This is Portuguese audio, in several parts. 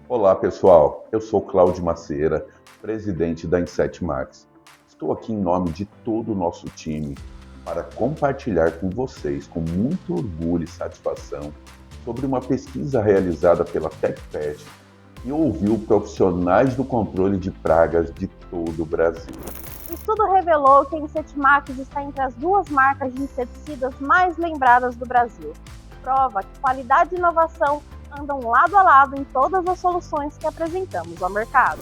Olá, pessoal. Eu sou Cláudio Macieira, presidente da Inset Max. Estou aqui em nome de todo o nosso time para compartilhar com vocês, com muito orgulho e satisfação, sobre uma pesquisa realizada pela TecPet e ouviu profissionais do controle de pragas de todo o Brasil. O estudo revelou que a Insetmax está entre as duas marcas de inseticidas mais lembradas do Brasil. Prova que qualidade e inovação andam lado a lado em todas as soluções que apresentamos ao mercado.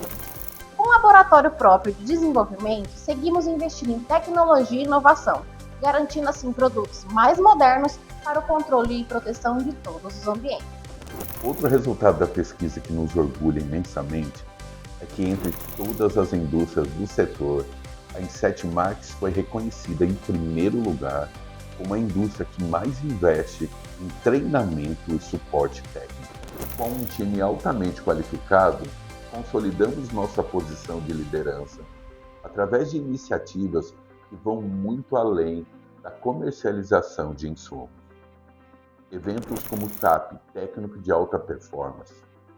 Com um laboratório próprio de desenvolvimento, seguimos investindo em tecnologia e inovação, garantindo assim produtos mais modernos para o controle e proteção de todos os ambientes. Outro resultado da pesquisa que nos orgulha imensamente é que entre todas as indústrias do setor, a Inset Max foi reconhecida em primeiro lugar como a indústria que mais investe em treinamento e suporte técnico. Com um time altamente qualificado, consolidamos nossa posição de liderança através de iniciativas que vão muito além da comercialização de insumos. Eventos como o TAP, Técnico de Alta Performance,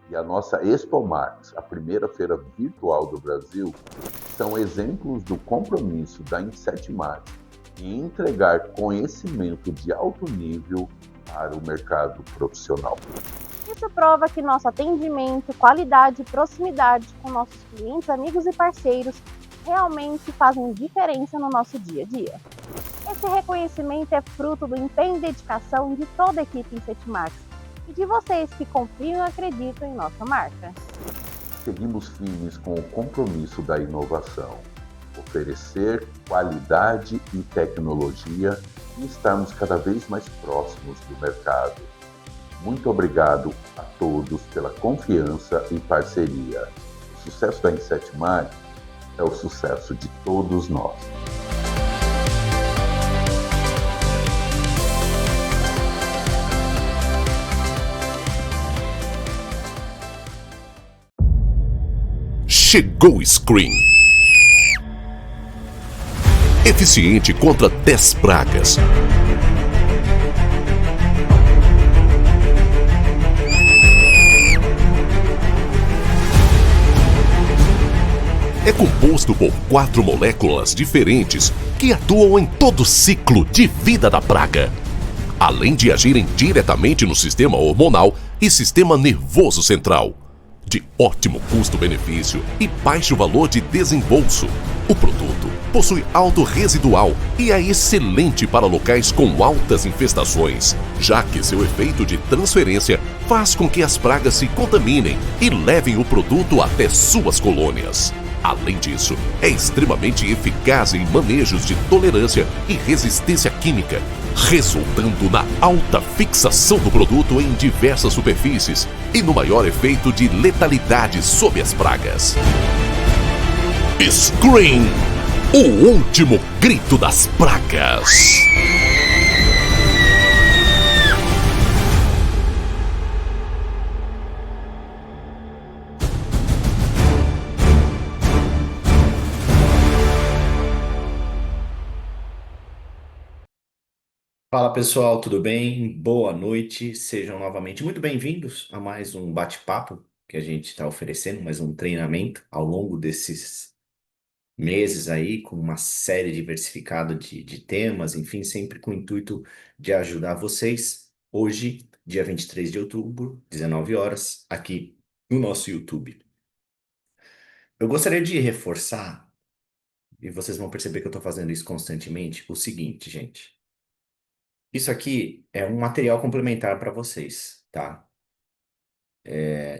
e a nossa Expo Max, a primeira feira virtual do Brasil, são exemplos do compromisso da Inset Max em entregar conhecimento de alto nível para o mercado profissional. Isso prova que nosso atendimento, qualidade e proximidade com nossos clientes, amigos e parceiros realmente fazem diferença no nosso dia a dia. Esse reconhecimento é fruto do empenho e dedicação de toda a equipe Insetmax e de vocês que confiam e acreditam em nossa marca. Seguimos firmes com o compromisso da inovação, oferecer qualidade e tecnologia e estarmos cada vez mais próximos do mercado. Muito obrigado a todos pela confiança e parceria. O sucesso da Inset Max é o sucesso de todos nós. Chegou o Screen. Eficiente contra 10 pragas. É composto por 4 moléculas diferentes que atuam em todo o ciclo de vida da praga, além de agirem diretamente no sistema hormonal e sistema nervoso central. De ótimo custo-benefício e baixo valor de desembolso, o produto possui alto residual e é excelente para locais com altas infestações, já que seu efeito de transferência faz com que as pragas se contaminem e levem o produto até suas colônias. Além disso, é extremamente eficaz em manejos de tolerância e resistência química, resultando na alta fixação do produto em diversas superfícies e no maior efeito de letalidade sobre as pragas. Screen, o último grito das pragas. Fala pessoal, tudo bem? Boa noite, sejam novamente muito bem-vindos a mais um bate-papo que a gente está oferecendo, mais um treinamento ao longo desses meses aí, com uma série diversificada de temas, enfim, sempre com o intuito de ajudar vocês. Hoje, dia 23 de outubro, 19 horas, aqui no nosso YouTube. Eu gostaria de reforçar, e vocês vão perceber que eu estou fazendo isso constantemente, o seguinte, gente. Isso aqui é um material complementar para vocês, tá?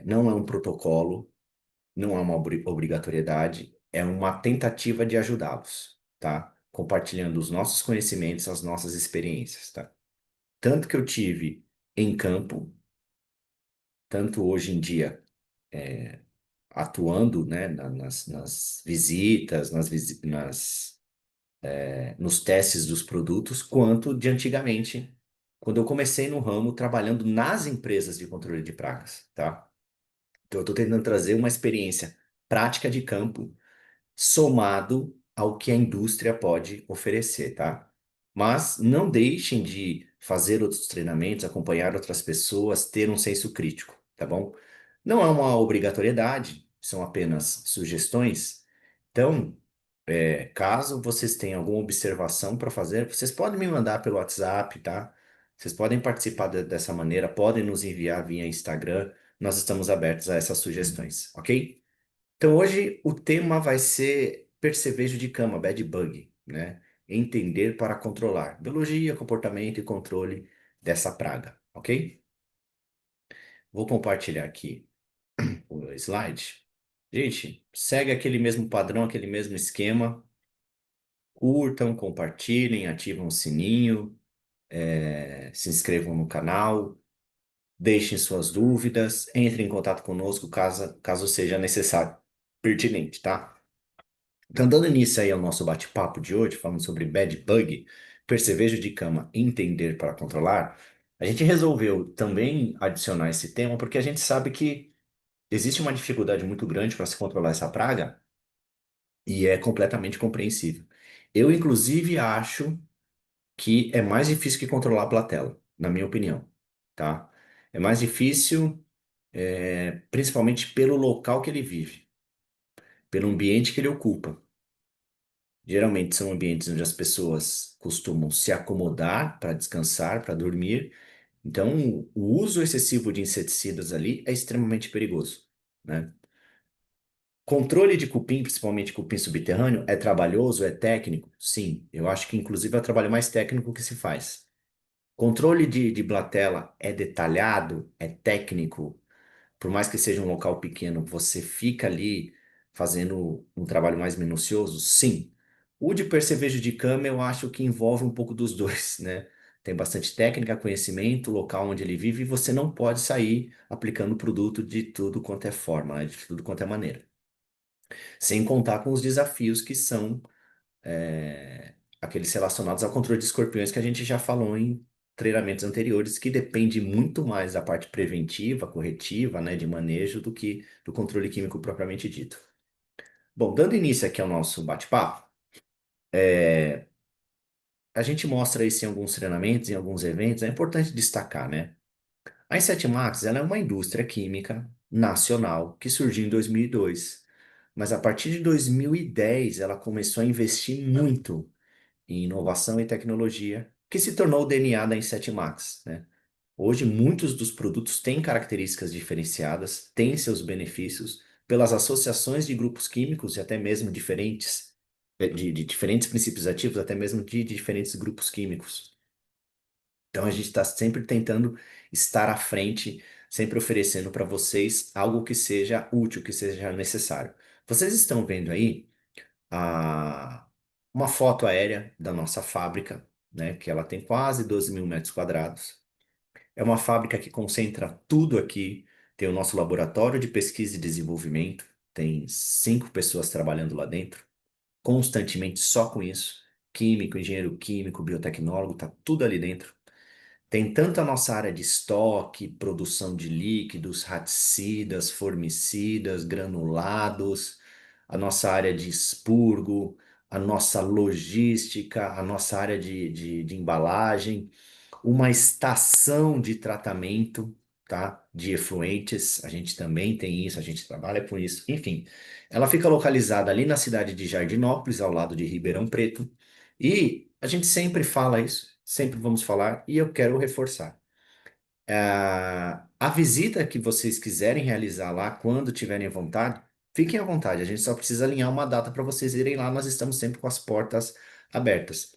Não é um protocolo, não é uma obrigatoriedade, é uma tentativa de ajudá-los, tá? Compartilhando os nossos conhecimentos, as nossas experiências, tá? Tanto que eu tive em campo, tanto hoje em dia atuando, né, nas visitas, nos testes dos produtos, quanto de antigamente, quando eu comecei no ramo trabalhando nas empresas de controle de pragas, tá? Então, eu estou tentando trazer uma experiência prática de campo somado ao que a indústria pode oferecer, tá? Mas não deixem de fazer outros treinamentos, acompanhar outras pessoas, ter um senso crítico, tá bom? Não é uma obrigatoriedade, são apenas sugestões. Então, caso vocês tenham alguma observação para fazer, vocês podem me mandar pelo WhatsApp, tá? Vocês podem participar dessa maneira, podem nos enviar via Instagram. Nós estamos abertos a essas sugestões, ok? Então, hoje o tema vai ser percevejo de cama, bad bug, né? Entender para controlar. Biologia, comportamento e controle dessa praga, ok? Vou compartilhar aqui o slide. Gente, segue aquele mesmo padrão, aquele mesmo esquema. Curtam, compartilhem, ativam o sininho, se inscrevam no canal, deixem suas dúvidas, entrem em contato conosco caso seja necessário, pertinente, tá? Então, dando início aí ao nosso bate-papo de hoje, falando sobre bad bug, percevejo de cama, entender para controlar, a gente resolveu também adicionar esse tema porque a gente sabe que existe uma dificuldade muito grande para se controlar essa praga e é completamente compreensível. Eu, inclusive, acho que é mais difícil que controlar a platela, na minha opinião, tá? É mais difícil, principalmente pelo local que ele vive, pelo ambiente que ele ocupa. Geralmente são ambientes onde as pessoas costumam se acomodar para descansar, para dormir. Então, o uso excessivo de inseticidas ali é extremamente perigoso, né? Controle de cupim, principalmente cupim subterrâneo, é trabalhoso, é técnico? Sim, eu acho que inclusive é o trabalho mais técnico que se faz. Controle de Blatella é detalhado, é técnico. Por mais que seja um local pequeno, você fica ali fazendo um trabalho mais minucioso? Sim. O de percevejo de cama, eu acho que envolve um pouco dos dois, né? Tem bastante técnica, conhecimento, local onde ele vive, e você não pode sair aplicando produto de tudo quanto é forma, né? De tudo quanto é maneira. Sem contar com os desafios que são aqueles relacionados ao controle de escorpiões que a gente já falou em treinamentos anteriores, que depende muito mais da parte preventiva, corretiva, né, de manejo do que do controle químico propriamente dito. Bom, dando início aqui ao nosso bate-papo, a gente mostra isso em alguns treinamentos, em alguns eventos, é importante destacar, né? A Inset Max, ela é uma indústria química nacional que surgiu em 2002, mas a partir de 2010 ela começou a investir muito em inovação e tecnologia, que se tornou o DNA da Inset Max, né? Hoje, muitos dos produtos têm características diferenciadas, têm seus benefícios pelas associações de grupos químicos e até mesmo diferentes, de diferentes princípios ativos, até mesmo de diferentes grupos químicos. Então, a gente está sempre tentando estar à frente, sempre oferecendo para vocês algo que seja útil, que seja necessário. Vocês estão vendo aí a- uma foto aérea da nossa fábrica, né, que ela tem quase 12 mil metros quadrados. É uma fábrica que concentra tudo aqui. Tem o nosso laboratório de pesquisa e desenvolvimento, tem 5 pessoas trabalhando lá dentro, constantemente só com isso. Químico, engenheiro químico, biotecnólogo, tá tudo ali dentro. Tem tanto a nossa área de estoque, produção de líquidos, raticidas, formicidas, granulados, a nossa área de expurgo, a nossa logística, a nossa área de embalagem, uma estação de tratamento, tá? De efluentes, a gente também tem isso, a gente trabalha com isso. Enfim, ela fica localizada ali na cidade de Jardinópolis, ao lado de Ribeirão Preto, e a gente sempre fala isso, sempre vamos falar, e eu quero reforçar. A visita que vocês quiserem realizar lá, quando tiverem vontade, fiquem à vontade. A gente só precisa alinhar uma data para vocês irem lá. Nós estamos sempre com as portas abertas.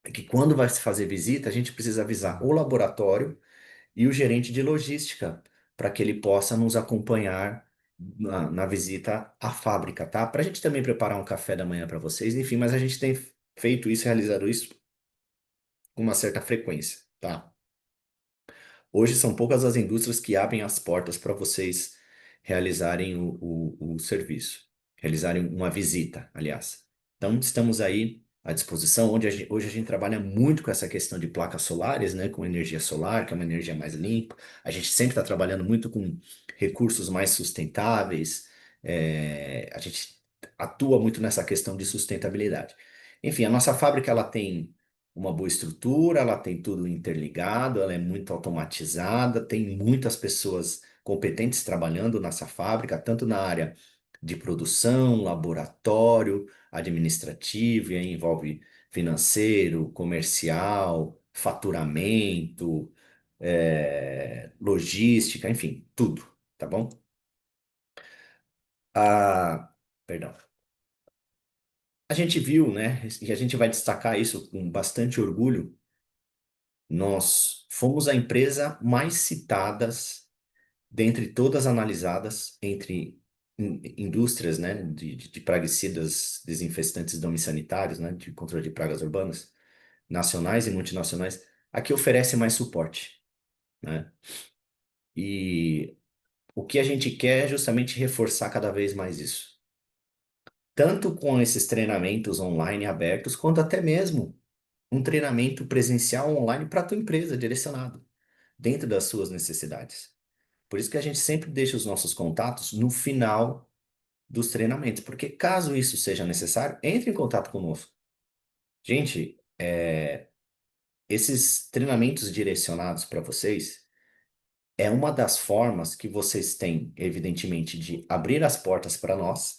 É que quando vai se fazer visita, a gente precisa avisar o laboratório e o gerente de logística, para que ele possa nos acompanhar na visita à fábrica, tá? Para a gente também preparar um café da manhã para vocês, enfim, mas a gente tem feito isso, realizado isso com uma certa frequência, tá? Hoje são poucas as indústrias que abrem as portas para vocês realizarem o serviço, realizarem uma visita, aliás. Então, estamos aí à disposição, hoje a gente trabalha muito com essa questão de placas solares, né, com energia solar, que é uma energia mais limpa. A gente sempre está trabalhando muito com recursos mais sustentáveis, a gente atua muito nessa questão de sustentabilidade. Enfim, a nossa fábrica ela tem uma boa estrutura, ela tem tudo interligado, ela é muito automatizada, tem muitas pessoas competentes trabalhando nessa fábrica, tanto na área de produção, laboratório, administrativo, e aí envolve financeiro, comercial, faturamento, logística, enfim, tudo, tá bom? Perdão. A gente viu, né, e a gente vai destacar isso com bastante orgulho. Nós fomos a empresa mais citadas dentre todas analisadas entre indústrias, né, de praguicidas, desinfestantes domiciliares, né, de controle de pragas urbanas, nacionais e multinacionais, a que oferece mais suporte, né? E o que a gente quer é justamente reforçar cada vez mais isso. Tanto com esses treinamentos online abertos, quanto até mesmo um treinamento presencial online para a tua empresa, direcionado, dentro das suas necessidades. Por isso que a gente sempre deixa os nossos contatos no final dos treinamentos, porque caso isso seja necessário, entre em contato conosco. Gente, esses treinamentos direcionados para vocês é uma das formas que vocês têm, evidentemente, de abrir as portas para nós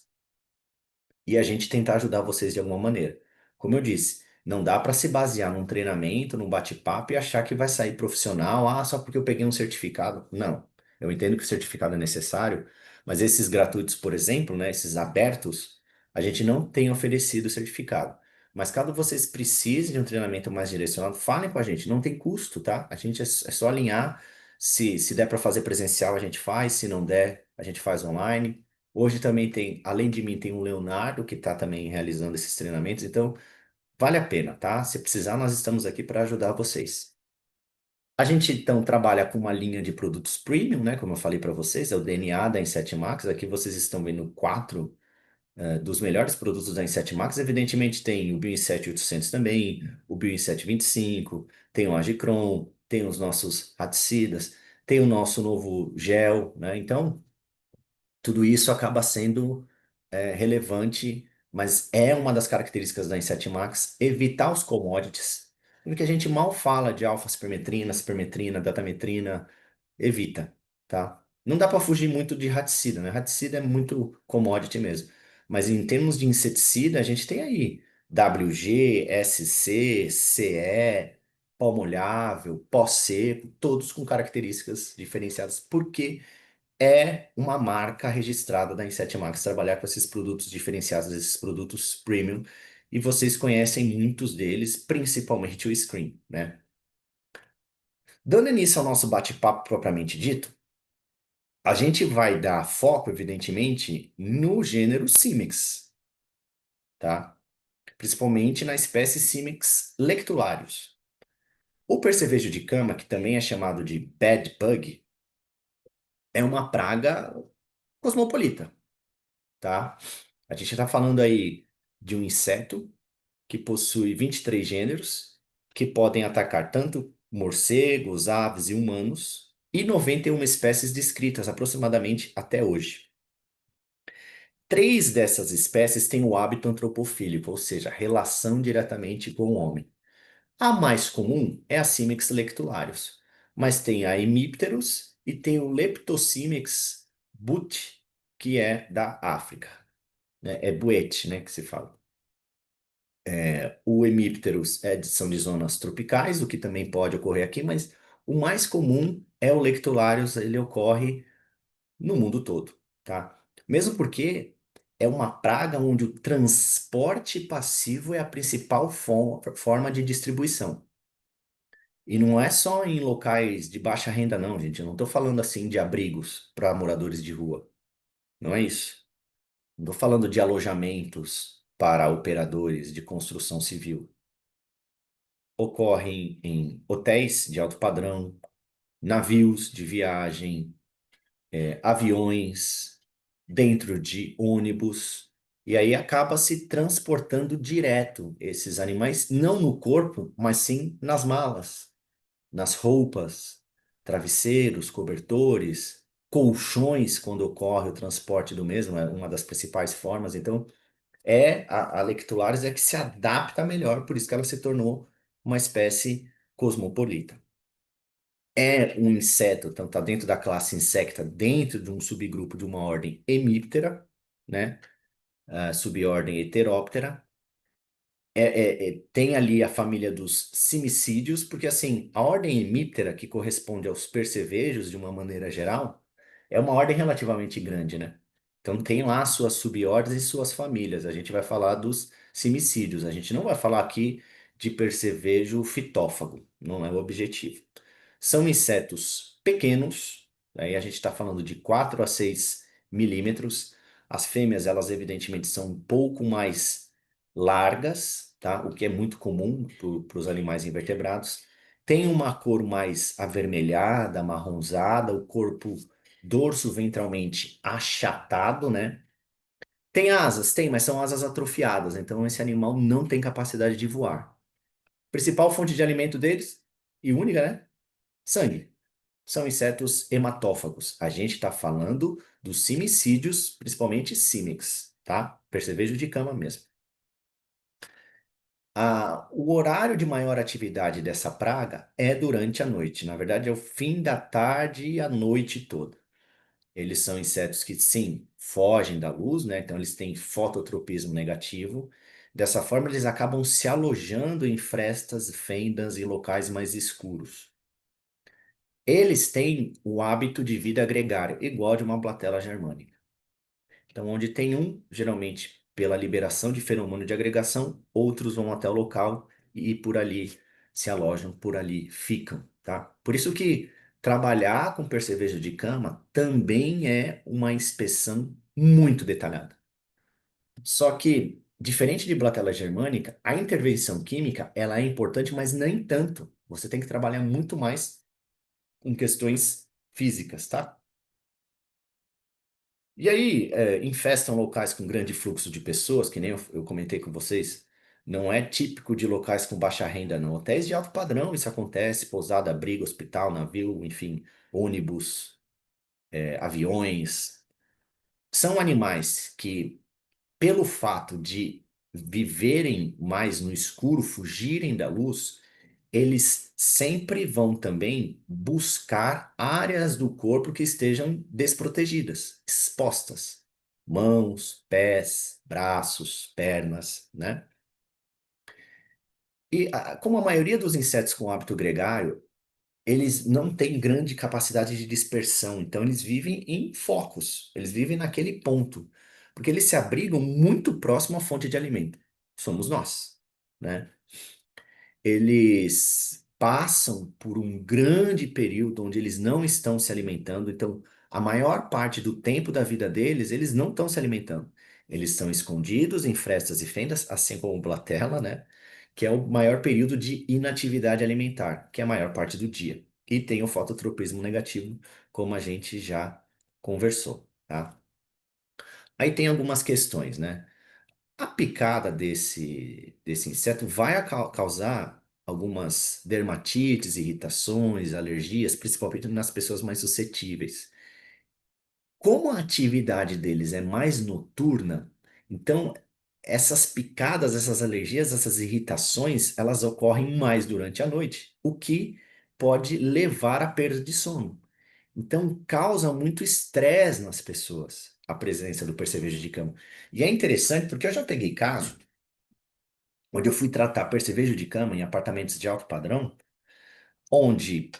e a gente tentar ajudar vocês de alguma maneira. Como eu disse, não dá para se basear num treinamento, num bate-papo e achar que vai sair profissional, só porque eu peguei um certificado. Não. Eu entendo que o certificado é necessário, mas esses gratuitos, por exemplo, né, esses abertos, a gente não tem oferecido certificado. Mas caso vocês precisem de um treinamento mais direcionado, falem com a gente. Não tem custo, tá? A gente é só alinhar. Se der para fazer presencial, a gente faz. Se não der, a gente faz online. Hoje também tem, além de mim, tem o Leonardo que está também realizando esses treinamentos, então vale a pena, tá? Se precisar, nós estamos aqui para ajudar vocês. A gente então trabalha com uma linha de produtos premium, né? Como eu falei para vocês, é o DNA da Inset Max. Aqui vocês estão vendo quatro dos melhores produtos da Inset Max. Evidentemente tem o Bioinset 800 também, o Bioinset 25, tem o Agicron, tem os nossos raticidas, tem o nosso novo gel, né? Então tudo isso acaba sendo relevante, mas é uma das características da Inset Max evitar os commodities, porque a gente mal fala de alfa-cipermetrina, cipermetrina, betametrina, evita, tá? Não dá para fugir muito de raticida, né? Raticida é muito commodity mesmo. Mas em termos de inseticida, a gente tem aí WG, SC, CE, pó molhável, pó seco, todos com características diferenciadas. Por quê? É uma marca registrada da Inset Max trabalhar com esses produtos diferenciados, esses produtos premium, e vocês conhecem muitos deles, principalmente o Screen, né? Dando início ao nosso bate-papo propriamente dito, a gente vai dar foco, evidentemente, no gênero Simix, tá? Principalmente na espécie Simix lectularius. O percevejo de cama, que também é chamado de bed bug, é uma praga cosmopolita, tá? A gente está falando aí de um inseto que possui 23 gêneros, que podem atacar tanto morcegos, aves e humanos, e 91 espécies descritas aproximadamente até hoje. Três dessas espécies têm o hábito antropofílico, ou seja, relação diretamente com o homem. A mais comum é a Simix lectularius, mas tem a Hemipterus e tem o Leptosimix butt, que é da África, né? É buete, né, que se fala. O hemípteros são de zonas tropicais, o que também pode ocorrer aqui, mas o mais comum é o lectularius, ele ocorre no mundo todo, tá? Mesmo porque é uma praga onde o transporte passivo é a principal forma de distribuição. E não é só em locais de baixa renda, não, gente. Eu não estou falando assim de abrigos para moradores de rua. Não é isso. Não estou falando de alojamentos para operadores de construção civil. Ocorrem em hotéis de alto padrão, navios de viagem, aviões, dentro de ônibus, e aí acaba se transportando direto esses animais, não no corpo, mas sim nas malas, nas roupas, travesseiros, cobertores, colchões, quando ocorre o transporte do mesmo, é uma das principais formas. Então, a Lectularis é que se adapta melhor, por isso que ela se tornou uma espécie cosmopolita. É um inseto, então está dentro da classe Insecta, dentro de um subgrupo de uma ordem Hemiptera, né? Subordem Heteroptera. Tem ali a família dos cimicídeos, porque assim, a ordem Hemiptera, que corresponde aos percevejos de uma maneira geral, é uma ordem relativamente grande, né? Então tem lá suas subordens e suas famílias. A gente vai falar dos cimicídeos. A gente não vai falar aqui de percevejo fitófago, não é o objetivo. São insetos pequenos, aí a gente está falando de 4 a 6 milímetros. As fêmeas, elas evidentemente são um pouco mais largas, tá? O que é muito comum para os animais invertebrados. Tem uma cor mais avermelhada, amarronzada, o corpo dorso ventralmente achatado, né? Tem asas? Tem, mas são asas atrofiadas, então esse animal não tem capacidade de voar. Principal fonte de alimento deles, e única, né? Sangue. São insetos hematófagos. A gente está falando dos cimicídeos, principalmente címex, tá? Percevejo de cama mesmo. O horário de maior atividade dessa praga é durante a noite. Na verdade, é o fim da tarde e a noite toda. Eles são insetos que, sim, fogem da luz, né? Então, eles têm fototropismo negativo. Dessa forma, eles acabam se alojando em frestas, fendas e locais mais escuros. Eles têm o hábito de vida gregário, igual de uma Platela germânica. Então, onde tem um, geralmente pela liberação de feromônio de agregação, outros vão até o local e por ali se alojam, por ali ficam, tá? Por isso que trabalhar com percevejo de cama também é uma inspeção muito detalhada. Só que, diferente de Blatella germânica, a intervenção química, ela é importante, mas nem tanto. Você tem que trabalhar muito mais com questões físicas, tá? E aí, infestam locais com grande fluxo de pessoas, que nem eu comentei com vocês, não é típico de locais com baixa renda, não. Hotéis de alto padrão, isso acontece, pousada, abrigo, hospital, navio, enfim, ônibus, aviões. São animais que, pelo fato de viverem mais no escuro, fugirem da luz, eles sempre vão também buscar áreas do corpo que estejam desprotegidas, expostas. Mãos, pés, braços, pernas, né? E como a maioria dos insetos com hábito gregário, eles não têm grande capacidade de dispersão, então eles vivem em focos, eles vivem naquele ponto, porque eles se abrigam muito próximo à fonte de alimento. Somos nós, né? Eles passam por um grande período onde eles não estão se alimentando, então a maior parte do tempo da vida deles, eles não estão se alimentando. Eles estão escondidos em frestas e fendas, assim como o Platela, né? Que é o maior período de inatividade alimentar, que é a maior parte do dia. E tem o fototropismo negativo, como a gente já conversou, tá? Aí tem algumas questões, né? A picada desse inseto vai causar algumas dermatites, irritações, alergias, principalmente nas pessoas mais suscetíveis. Como a atividade deles é mais noturna, então essas picadas, essas alergias, essas irritações, elas ocorrem mais durante a noite, o que pode levar à perda de sono. Então causa muito estresse nas pessoas a presença do percevejo de cama. E é interessante porque eu já peguei caso onde eu fui tratar percevejo de cama em apartamentos de alto padrão, onde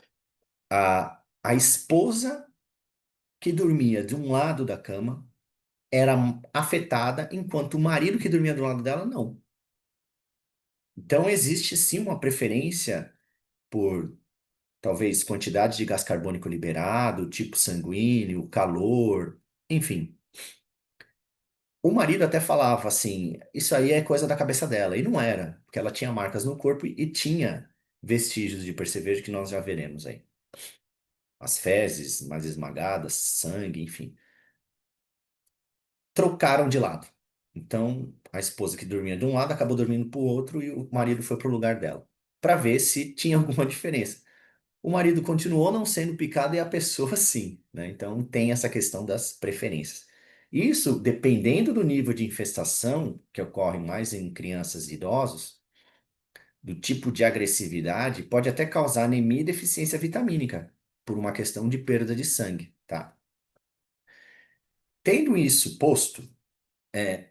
a esposa que dormia de um lado da cama era afetada, enquanto o marido que dormia do lado dela não. Então existe sim uma preferência por talvez quantidade de gás carbônico liberado, tipo sanguíneo, calor, enfim. O marido até falava assim, isso aí é coisa da cabeça dela, e não era, porque ela tinha marcas no corpo e tinha vestígios de percevejo que nós já veremos aí. As fezes mais esmagadas, sangue, enfim. Trocaram de lado. Então, a esposa que dormia de um lado acabou dormindo para o outro e o marido foi para o lugar dela, para ver se tinha alguma diferença. O marido continuou não sendo picado e a pessoa sim, né? Então, tem essa questão das preferências. Isso, dependendo do nível de infestação, que ocorre mais em crianças e idosos, do tipo de agressividade, pode até causar anemia e deficiência vitamínica, por uma questão de perda de sangue, tá? Tendo isso posto,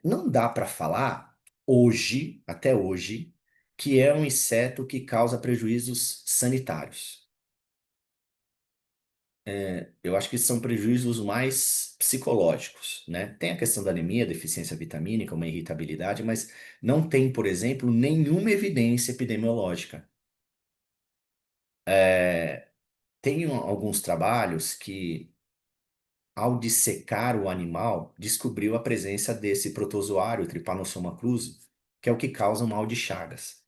não dá para falar hoje, até hoje, que é um inseto que causa prejuízos sanitários. Eu acho que são prejuízos mais psicológicos, né? Tem a questão da anemia, deficiência vitamínica, uma irritabilidade, mas não tem, por exemplo, nenhuma evidência epidemiológica. Tem alguns trabalhos que, ao dissecar o animal, descobriu a presença desse protozoário, Trypanosoma cruzi, que é o que causa o mal de Chagas.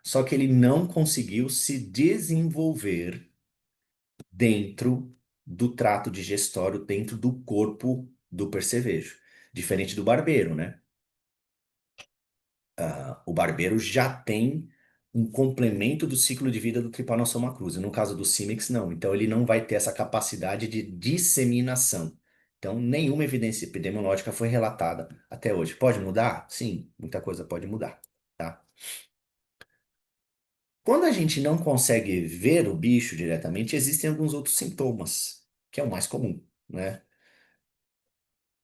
Só que ele não conseguiu se desenvolver dentro do trato digestório, dentro do corpo do percevejo. Diferente do barbeiro, né? O barbeiro já tem um complemento do ciclo de vida do Trypanosoma cruzi. No caso do Símex, não. Então, ele não vai ter essa capacidade de disseminação. Então, nenhuma evidência epidemiológica foi relatada até hoje. Pode mudar? Sim, muita coisa pode mudar, tá? Quando a gente não consegue ver o bicho diretamente, existem alguns outros sintomas, que é o mais comum, né?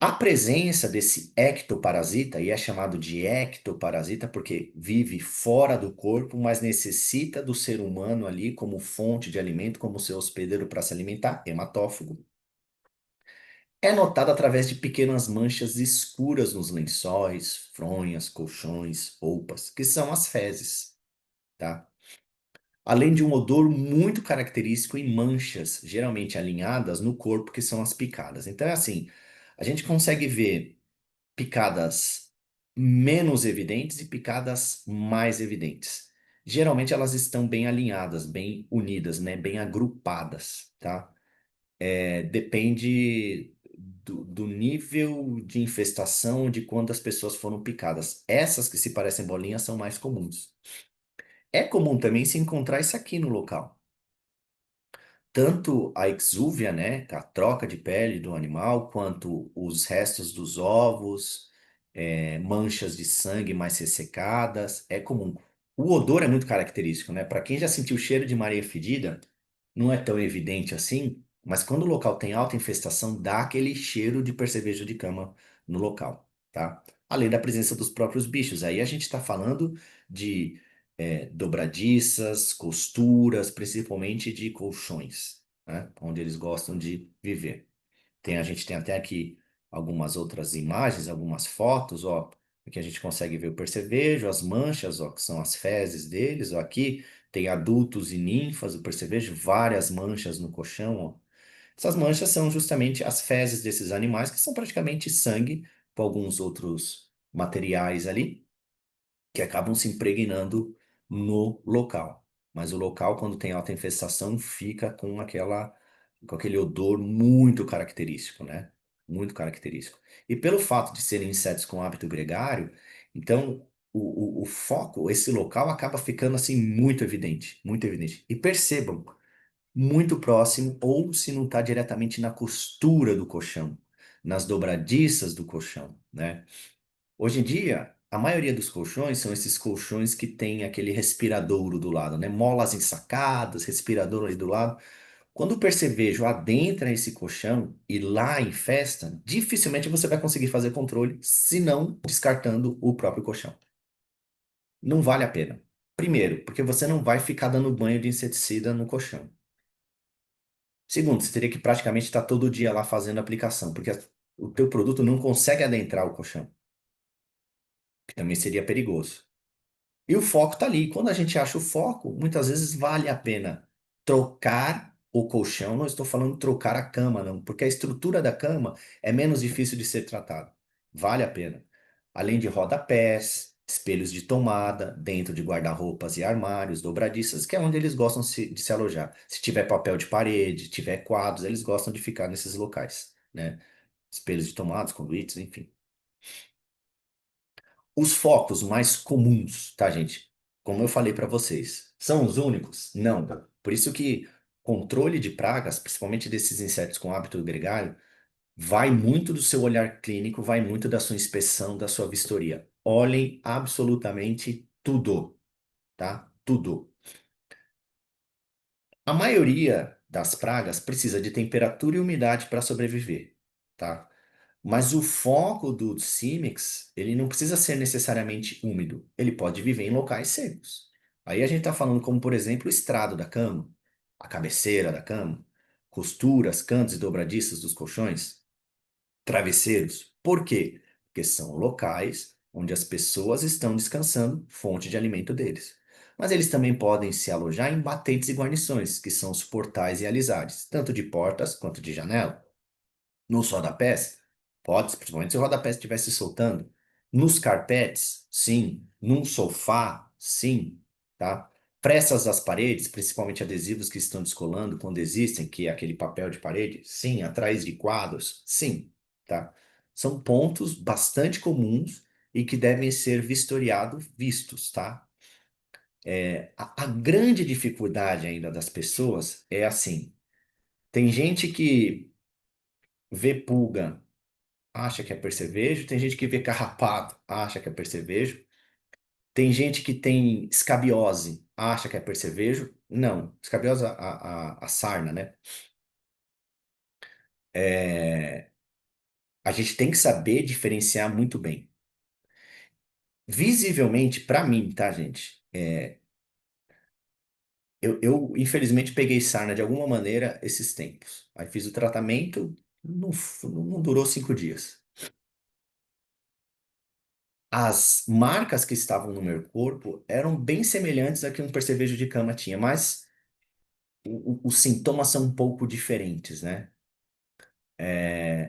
A presença desse ectoparasita, e é chamado de ectoparasita porque vive fora do corpo, mas necessita do ser humano ali como fonte de alimento, como seu hospedeiro para se alimentar, hematófago, é notado através de pequenas manchas escuras nos lençóis, fronhas, colchões, roupas, que são as fezes, tá? Além de um odor muito característico e manchas, geralmente alinhadas no corpo, que são as picadas. Então é assim, a gente consegue ver picadas menos evidentes e picadas mais evidentes. Geralmente elas estão bem alinhadas, bem unidas, né? Bem agrupadas, tá? Depende do nível de infestação de quando as pessoas foram picadas. Essas que se parecem bolinhas são mais comuns. É comum também se encontrar isso aqui no local. Tanto a exúvia, né, a troca de pele do animal, quanto os restos dos ovos, manchas de sangue mais ressecadas, é comum. O odor é muito característico, né? Para quem já sentiu o cheiro de Maria fedida, não é tão evidente assim, mas quando o local tem alta infestação, dá aquele cheiro de percevejo de cama no local, tá? Além da presença dos próprios bichos. Aí a gente está falando de dobradiças, costuras, principalmente de colchões, né? Onde eles gostam de viver. A gente tem até aqui algumas outras imagens, algumas fotos, ó, que a gente consegue ver o percevejo, as manchas, ó, que são as fezes deles, ó, aqui tem adultos e ninfas do percevejo, várias manchas no colchão, ó. Essas manchas são justamente as fezes desses animais, que são praticamente sangue, com alguns outros materiais ali que acabam se impregnando no local. Mas o local, quando tem alta infestação, fica com aquele odor muito característico, né? Muito característico. E pelo fato de serem insetos com hábito gregário, então o foco, esse local acaba ficando assim muito evidente, muito evidente. E percebam, muito próximo, ou se não está diretamente na costura do colchão, nas dobradiças do colchão, né? Hoje em dia, a maioria dos colchões são esses colchões que tem aquele respiradouro do lado, né? Molas ensacadas, respiradouro ali do lado. Quando o percevejo adentra esse colchão e lá infesta, dificilmente você vai conseguir fazer controle, se não descartando o próprio colchão. Não vale a pena. Primeiro, porque você não vai ficar dando banho de inseticida no colchão. Segundo, você teria que praticamente estar todo dia lá fazendo aplicação, porque o teu produto não consegue adentrar o colchão, que também seria perigoso. E o foco está ali. Quando a gente acha o foco, muitas vezes vale a pena trocar o colchão. Não estou falando trocar a cama, não, porque a estrutura da cama é menos difícil de ser tratada. Vale a pena. Além de rodapés, espelhos de tomada, dentro de guarda-roupas e armários, dobradiças, que é onde eles gostam de se alojar. Se tiver papel de parede, tiver quadros, eles gostam de ficar nesses locais, né? Espelhos de tomadas, conduítes, enfim. Os focos mais comuns, tá, gente? Como eu falei para vocês, são os únicos? Não. Por isso que controle de pragas, principalmente desses insetos com hábito gregário, vai muito do seu olhar clínico, vai muito da sua inspeção, da sua vistoria. Olhem absolutamente tudo. tá? Tudo. A maioria das pragas precisa de temperatura e umidade para sobreviver, tá? Mas o foco do Simix, ele não precisa ser necessariamente úmido. Ele pode viver em locais secos. Aí a gente está falando como, por exemplo, o estrado da cama, a cabeceira da cama, costuras, cantos e dobradiças dos colchões, travesseiros. Por quê? Porque são locais onde as pessoas estão descansando, fonte de alimento deles. Mas eles também podem se alojar em batentes e guarnições, que são os portais e alisares, tanto de portas quanto de janela. Nos rodapés, pode, principalmente se o rodapé estiver se soltando. Nos carpetes, sim. Num sofá, sim, tá? Pressas das paredes, principalmente adesivos que estão descolando quando existem, que é aquele papel de parede, sim. Atrás de quadros, sim, tá? São pontos bastante comuns e que devem ser vistoriados, vistos, tá? A grande dificuldade ainda das pessoas é assim, tem gente que vê pulga, acha que é percevejo, tem gente que vê carrapato, acha que é percevejo, tem gente que tem escabiose, acha que é percevejo. Não, escabiose a sarna, né? É, a gente tem que saber diferenciar muito bem. Visivelmente, para mim, tá, gente? Eu, infelizmente peguei sarna de alguma maneira esses tempos. Aí fiz o tratamento, não durou 5 dias. As marcas que estavam no meu corpo eram bem semelhantes a que um percevejo de cama tinha, mas os sintomas são um pouco diferentes, né?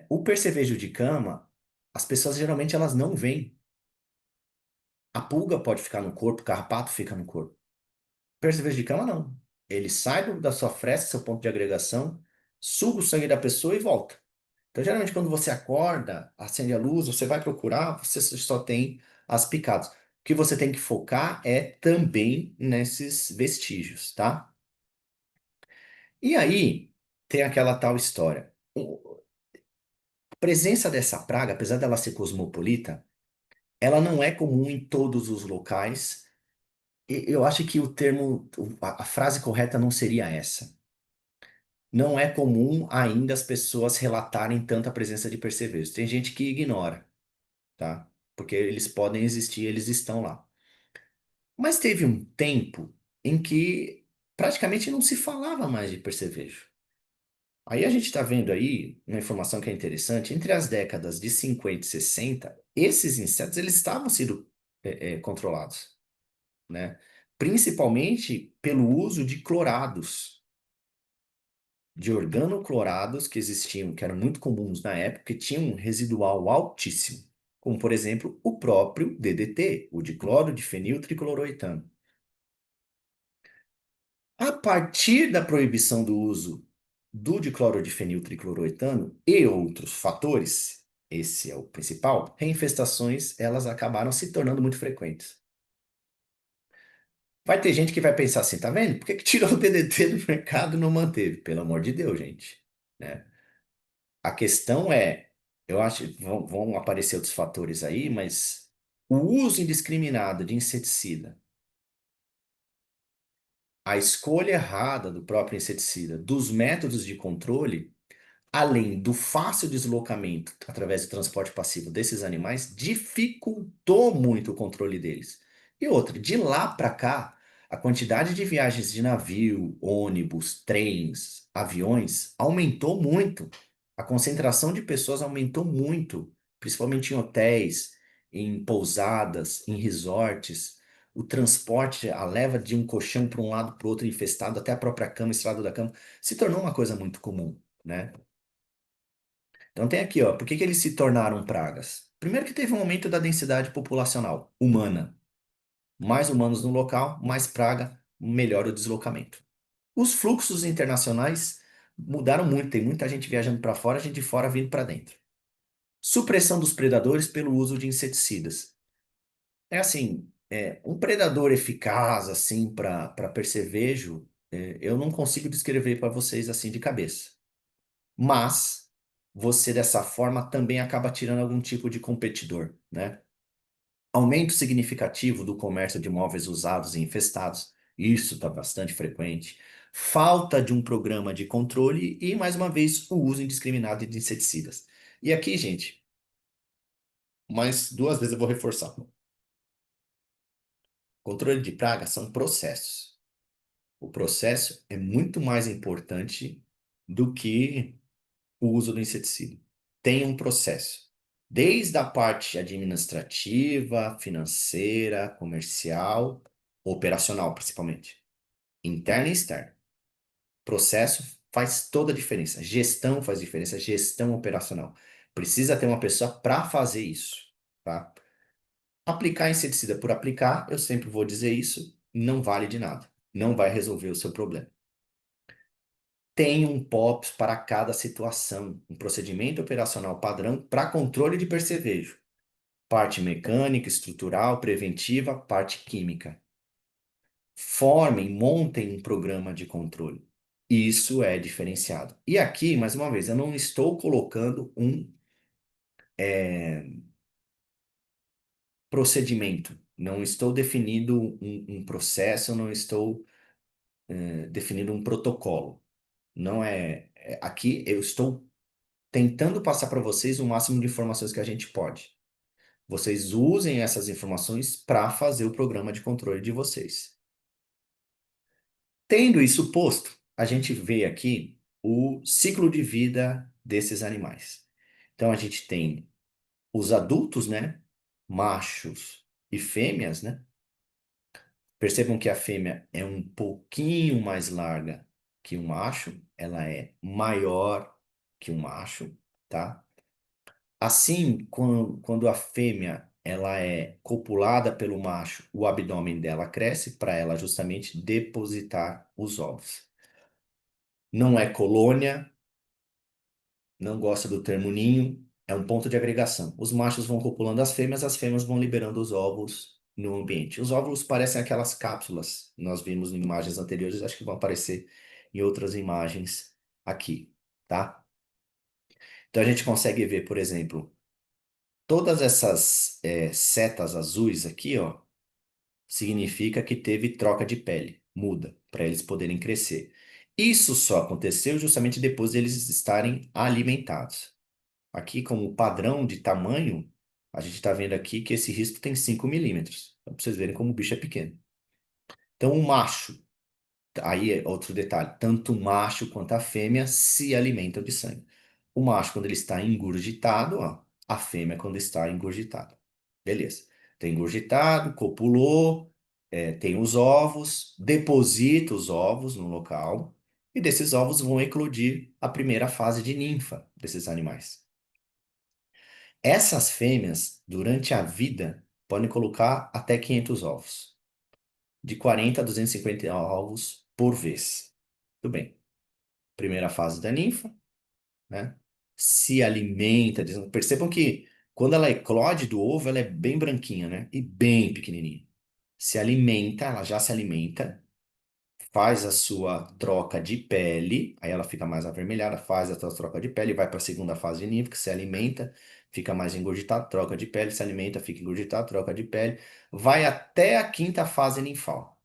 O percevejo de cama, as pessoas geralmente elas não veem. A pulga pode ficar no corpo, o carrapato fica no corpo. Percevejo de cama, não. Ele sai da sua fresta, seu ponto de agregação, suga o sangue da pessoa e volta. Então, geralmente, quando você acorda, acende a luz, você vai procurar, você só tem as picadas. O que você tem que focar é também nesses vestígios, tá? E aí, tem aquela tal história. A presença dessa praga, apesar dela ser cosmopolita, ela não é comum em todos os locais. Eu acho que o termo, a frase correta não seria essa. Não é comum ainda as pessoas relatarem tanta presença de percevejos. Tem gente que ignora, tá? Porque eles podem existir, eles estão lá. Mas teve um tempo em que praticamente não se falava mais de percevejo. Aí a gente está vendo aí uma informação que é interessante. Entre as décadas de 50 e 60, esses insetos eles estavam sendo controlados, né? Principalmente pelo uso de clorados, de organoclorados que existiam, que eram muito comuns na época, e tinham um residual altíssimo, como por exemplo o próprio DDT, o dicloro de feniltricloroetano. A partir da proibição do uso do dicloro de feniltricloroetano e outros fatores, esse é o principal, reinfestações elas acabaram se tornando muito frequentes. Vai ter gente que vai pensar assim, tá vendo? Por que que tirou o DDT do mercado e não manteve? Pelo amor de Deus, gente, né? A questão é, eu acho, vão aparecer outros fatores aí, mas o uso indiscriminado de inseticida, a escolha errada do próprio inseticida, dos métodos de controle, além do fácil deslocamento através do transporte passivo desses animais, dificultou muito o controle deles. E outra, de lá para cá, a quantidade de viagens de navio, ônibus, trens, aviões aumentou muito. A concentração de pessoas aumentou muito, principalmente em hotéis, em pousadas, em resorts. O transporte, a leva de um colchão para um lado para o outro infestado, até a própria cama, estrado da cama, se tornou uma coisa muito comum, né? Então tem aqui, ó, por que que eles se tornaram pragas? Primeiro que teve um aumento da densidade populacional humana. Mais humanos no local, mais praga, melhor o deslocamento. Os fluxos internacionais mudaram muito, tem muita gente viajando para fora, gente de fora vindo para dentro. Supressão dos predadores pelo uso de inseticidas. É assim, um predador eficaz assim para percevejo, eu não consigo descrever para vocês assim de cabeça. Mas você dessa forma também acaba tirando algum tipo de competidor, né? Aumento significativo do comércio de imóveis usados e infestados. Isso está bastante frequente. Falta de um programa de controle e, mais uma vez, o uso indiscriminado de inseticidas. E aqui, gente, mais duas vezes eu vou reforçar. Controle de pragas são processos. O processo é muito mais importante do que o uso do inseticida. Tem um processo. Desde a parte administrativa, financeira, comercial, operacional, principalmente. Interna e externa. Processo faz toda a diferença. Gestão faz diferença. Gestão operacional. Precisa ter uma pessoa para fazer isso, tá? Aplicar inseticida por aplicar, eu sempre vou dizer isso, não vale de nada. Não vai resolver o seu problema. Tem um POPs para cada situação, um procedimento operacional padrão para controle de percevejo. Parte mecânica, estrutural, preventiva, parte química. Formem, montem um programa de controle. Isso é diferenciado. E aqui, mais uma vez, eu não estou colocando um procedimento, não estou definindo um processo, não estou definindo um protocolo. Não aqui eu estou tentando passar para vocês o máximo de informações que a gente pode. Vocês usem essas informações para fazer o programa de controle de vocês. Tendo isso posto, a gente vê aqui o ciclo de vida desses animais. Então a gente tem os adultos, né? Machos e fêmeas, né? Percebam que a fêmea é um pouquinho mais larga que o macho, ela é maior que o macho, tá? Assim, quando a fêmea ela é copulada pelo macho, o abdômen dela cresce para ela justamente depositar os ovos. Não é colônia, não gosta do termo ninho, é um ponto de agregação. Os machos vão copulando as fêmeas vão liberando os ovos no ambiente. Os óvulos parecem aquelas cápsulas que nós vimos em imagens anteriores, acho que vão aparecer em outras imagens aqui, tá? Então a gente consegue ver, por exemplo, todas essas setas azuis aqui, ó, significa que teve troca de pele, muda, para eles poderem crescer. Isso só aconteceu justamente depois deles estarem alimentados. Aqui, como padrão de tamanho, a gente está vendo aqui que esse risco tem 5 milímetros. Então, para vocês verem como o bicho é pequeno. Então, o macho, aí é outro detalhe, tanto o macho quanto a fêmea se alimentam de sangue. O macho, quando ele está engurgitado, ó, a fêmea, quando está engurgitada. Beleza. Tem engurgitado, copulou, tem os ovos, deposita os ovos no local, e desses ovos vão eclodir a primeira fase de ninfa desses animais. Essas fêmeas, durante a vida, podem colocar até 500 ovos, de 40 a 250 ovos por vez. Tudo bem. Primeira fase da ninfa, né? Se alimenta. Percebam que quando ela eclode do ovo, ela é bem branquinha, né? E bem pequenininha. Se alimenta, ela já se alimenta, faz a sua troca de pele, aí ela fica mais avermelhada, faz a sua troca de pele, vai para a segunda fase de ninfa, que se alimenta, fica mais engurgitado, troca de pele, se alimenta, fica engurgitado, troca de pele, vai até a quinta fase ninfal.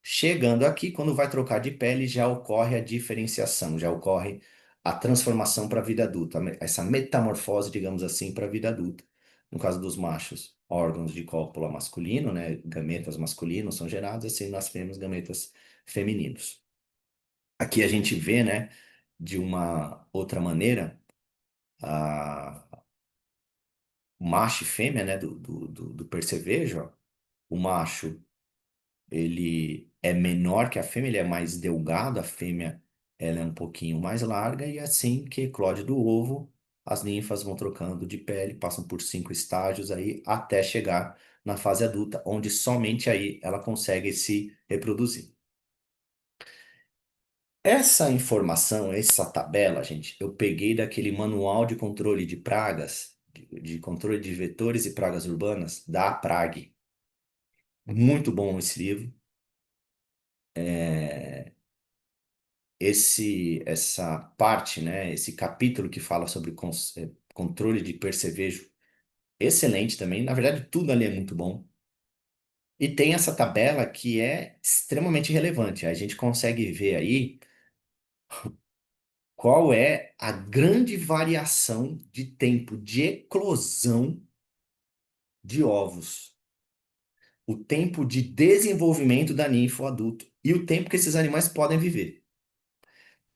Chegando aqui, quando vai trocar de pele, já ocorre a diferenciação, já ocorre a transformação para a vida adulta, essa metamorfose, digamos assim, para a vida adulta. No caso dos machos, órgãos de cópula masculino, né, gametas masculinos são gerados, assim nas fêmeas, gametas femininos. Aqui a gente vê, né, de uma outra maneira, a o macho e fêmea, né, do percevejo, ó. O macho ele é menor que a fêmea, ele é mais delgado, a fêmea ela é um pouquinho mais larga, e assim que eclode do ovo, as ninfas vão trocando de pele, passam por 5 estágios aí, até chegar na fase adulta, onde somente aí ela consegue se reproduzir. Essa informação, essa tabela, gente, eu peguei daquele manual de controle de pragas, de controle de vetores e pragas urbanas, da APRAG. Muito bom esse livro. É, essa parte, né, esse capítulo que fala sobre controle de percevejo, excelente também. Na verdade, tudo ali é muito bom. E tem essa tabela que é extremamente relevante. A gente consegue ver aí qual é a grande variação de tempo de eclosão de ovos, o tempo de desenvolvimento da ninfa ou adulto e o tempo que esses animais podem viver.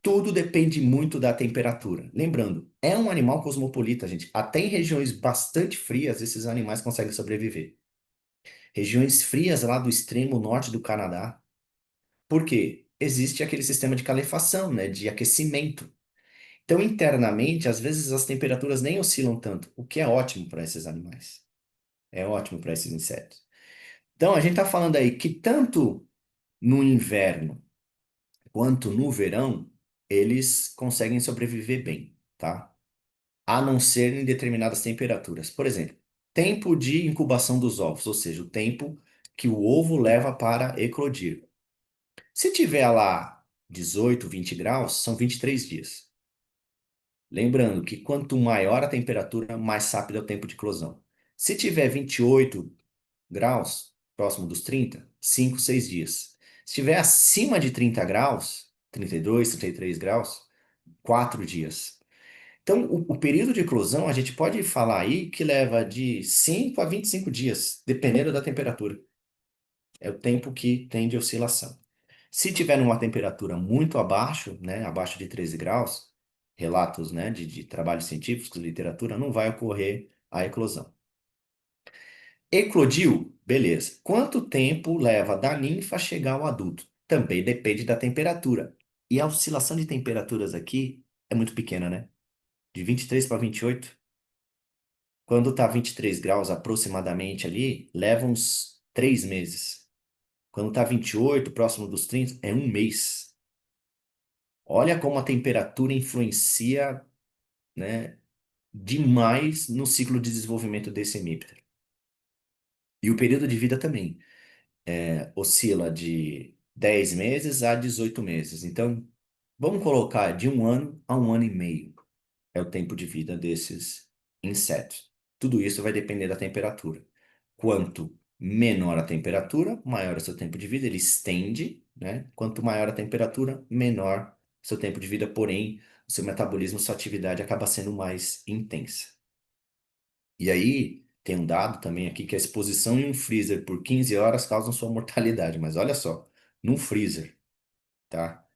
Tudo depende muito da temperatura. Lembrando, é um animal cosmopolita, gente. Até em regiões bastante frias, esses animais conseguem sobreviver. Regiões frias lá do extremo norte do Canadá. Por quê? Existe aquele sistema de calefação, né, de aquecimento. Então, internamente, às vezes as temperaturas nem oscilam tanto, o que é ótimo para esses animais. É ótimo para esses insetos. Então, a gente está falando aí que tanto no inverno quanto no verão, eles conseguem sobreviver bem, tá? A não ser em determinadas temperaturas. Por exemplo, tempo de incubação dos ovos, ou seja, o tempo que o ovo leva para eclodir. Se tiver lá 18, 20 graus, são 23 dias. Lembrando que quanto maior a temperatura, mais rápido é o tempo de eclosão. Se tiver 28 graus, próximo dos 30, 5, 6 dias. Se estiver acima de 30 graus, 32, 33 graus, 4 dias. Então, o período de eclosão, a gente pode falar aí que leva de 5 a 25 dias, dependendo da temperatura. É o tempo que tem de oscilação. Se tiver numa temperatura muito abaixo, né, abaixo de 13 graus, relatos, né, de trabalhos científicos, literatura, não vai ocorrer a eclosão. Eclodiu? Beleza. Quanto tempo leva da ninfa a chegar ao adulto? Também depende da temperatura. E a oscilação de temperaturas aqui é muito pequena, né? De 23 para 28. Quando tá 23 graus aproximadamente ali, leva uns 3 meses. Quando tá 28, próximo dos 30, é um mês. Olha como a temperatura influencia, né, demais no ciclo de desenvolvimento desse hemíptero. E o período de vida também. Oscila de 10 meses a 18 meses. Então, vamos colocar de 1 ano a 1 ano e meio é o tempo de vida desses insetos. Tudo isso vai depender da temperatura. Quanto menor a temperatura, maior é o seu tempo de vida, ele estende, né? Quanto maior a temperatura, menor seu tempo de vida, porém, o seu metabolismo, sua atividade acaba sendo mais intensa. E aí, tem um dado também aqui que a exposição em um freezer por 15 horas causa sua mortalidade. Mas olha só, num freezer, tá?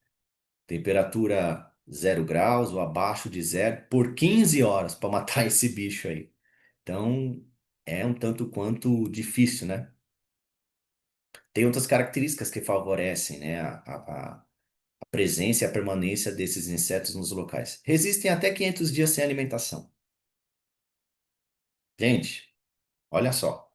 Temperatura 0 graus ou abaixo de zero por 15 horas para matar esse bicho aí. Então, é um tanto quanto difícil, né? Tem outras características que favorecem, né, a presença e a permanência desses insetos nos locais. Resistem até 500 dias sem alimentação. Gente, olha só.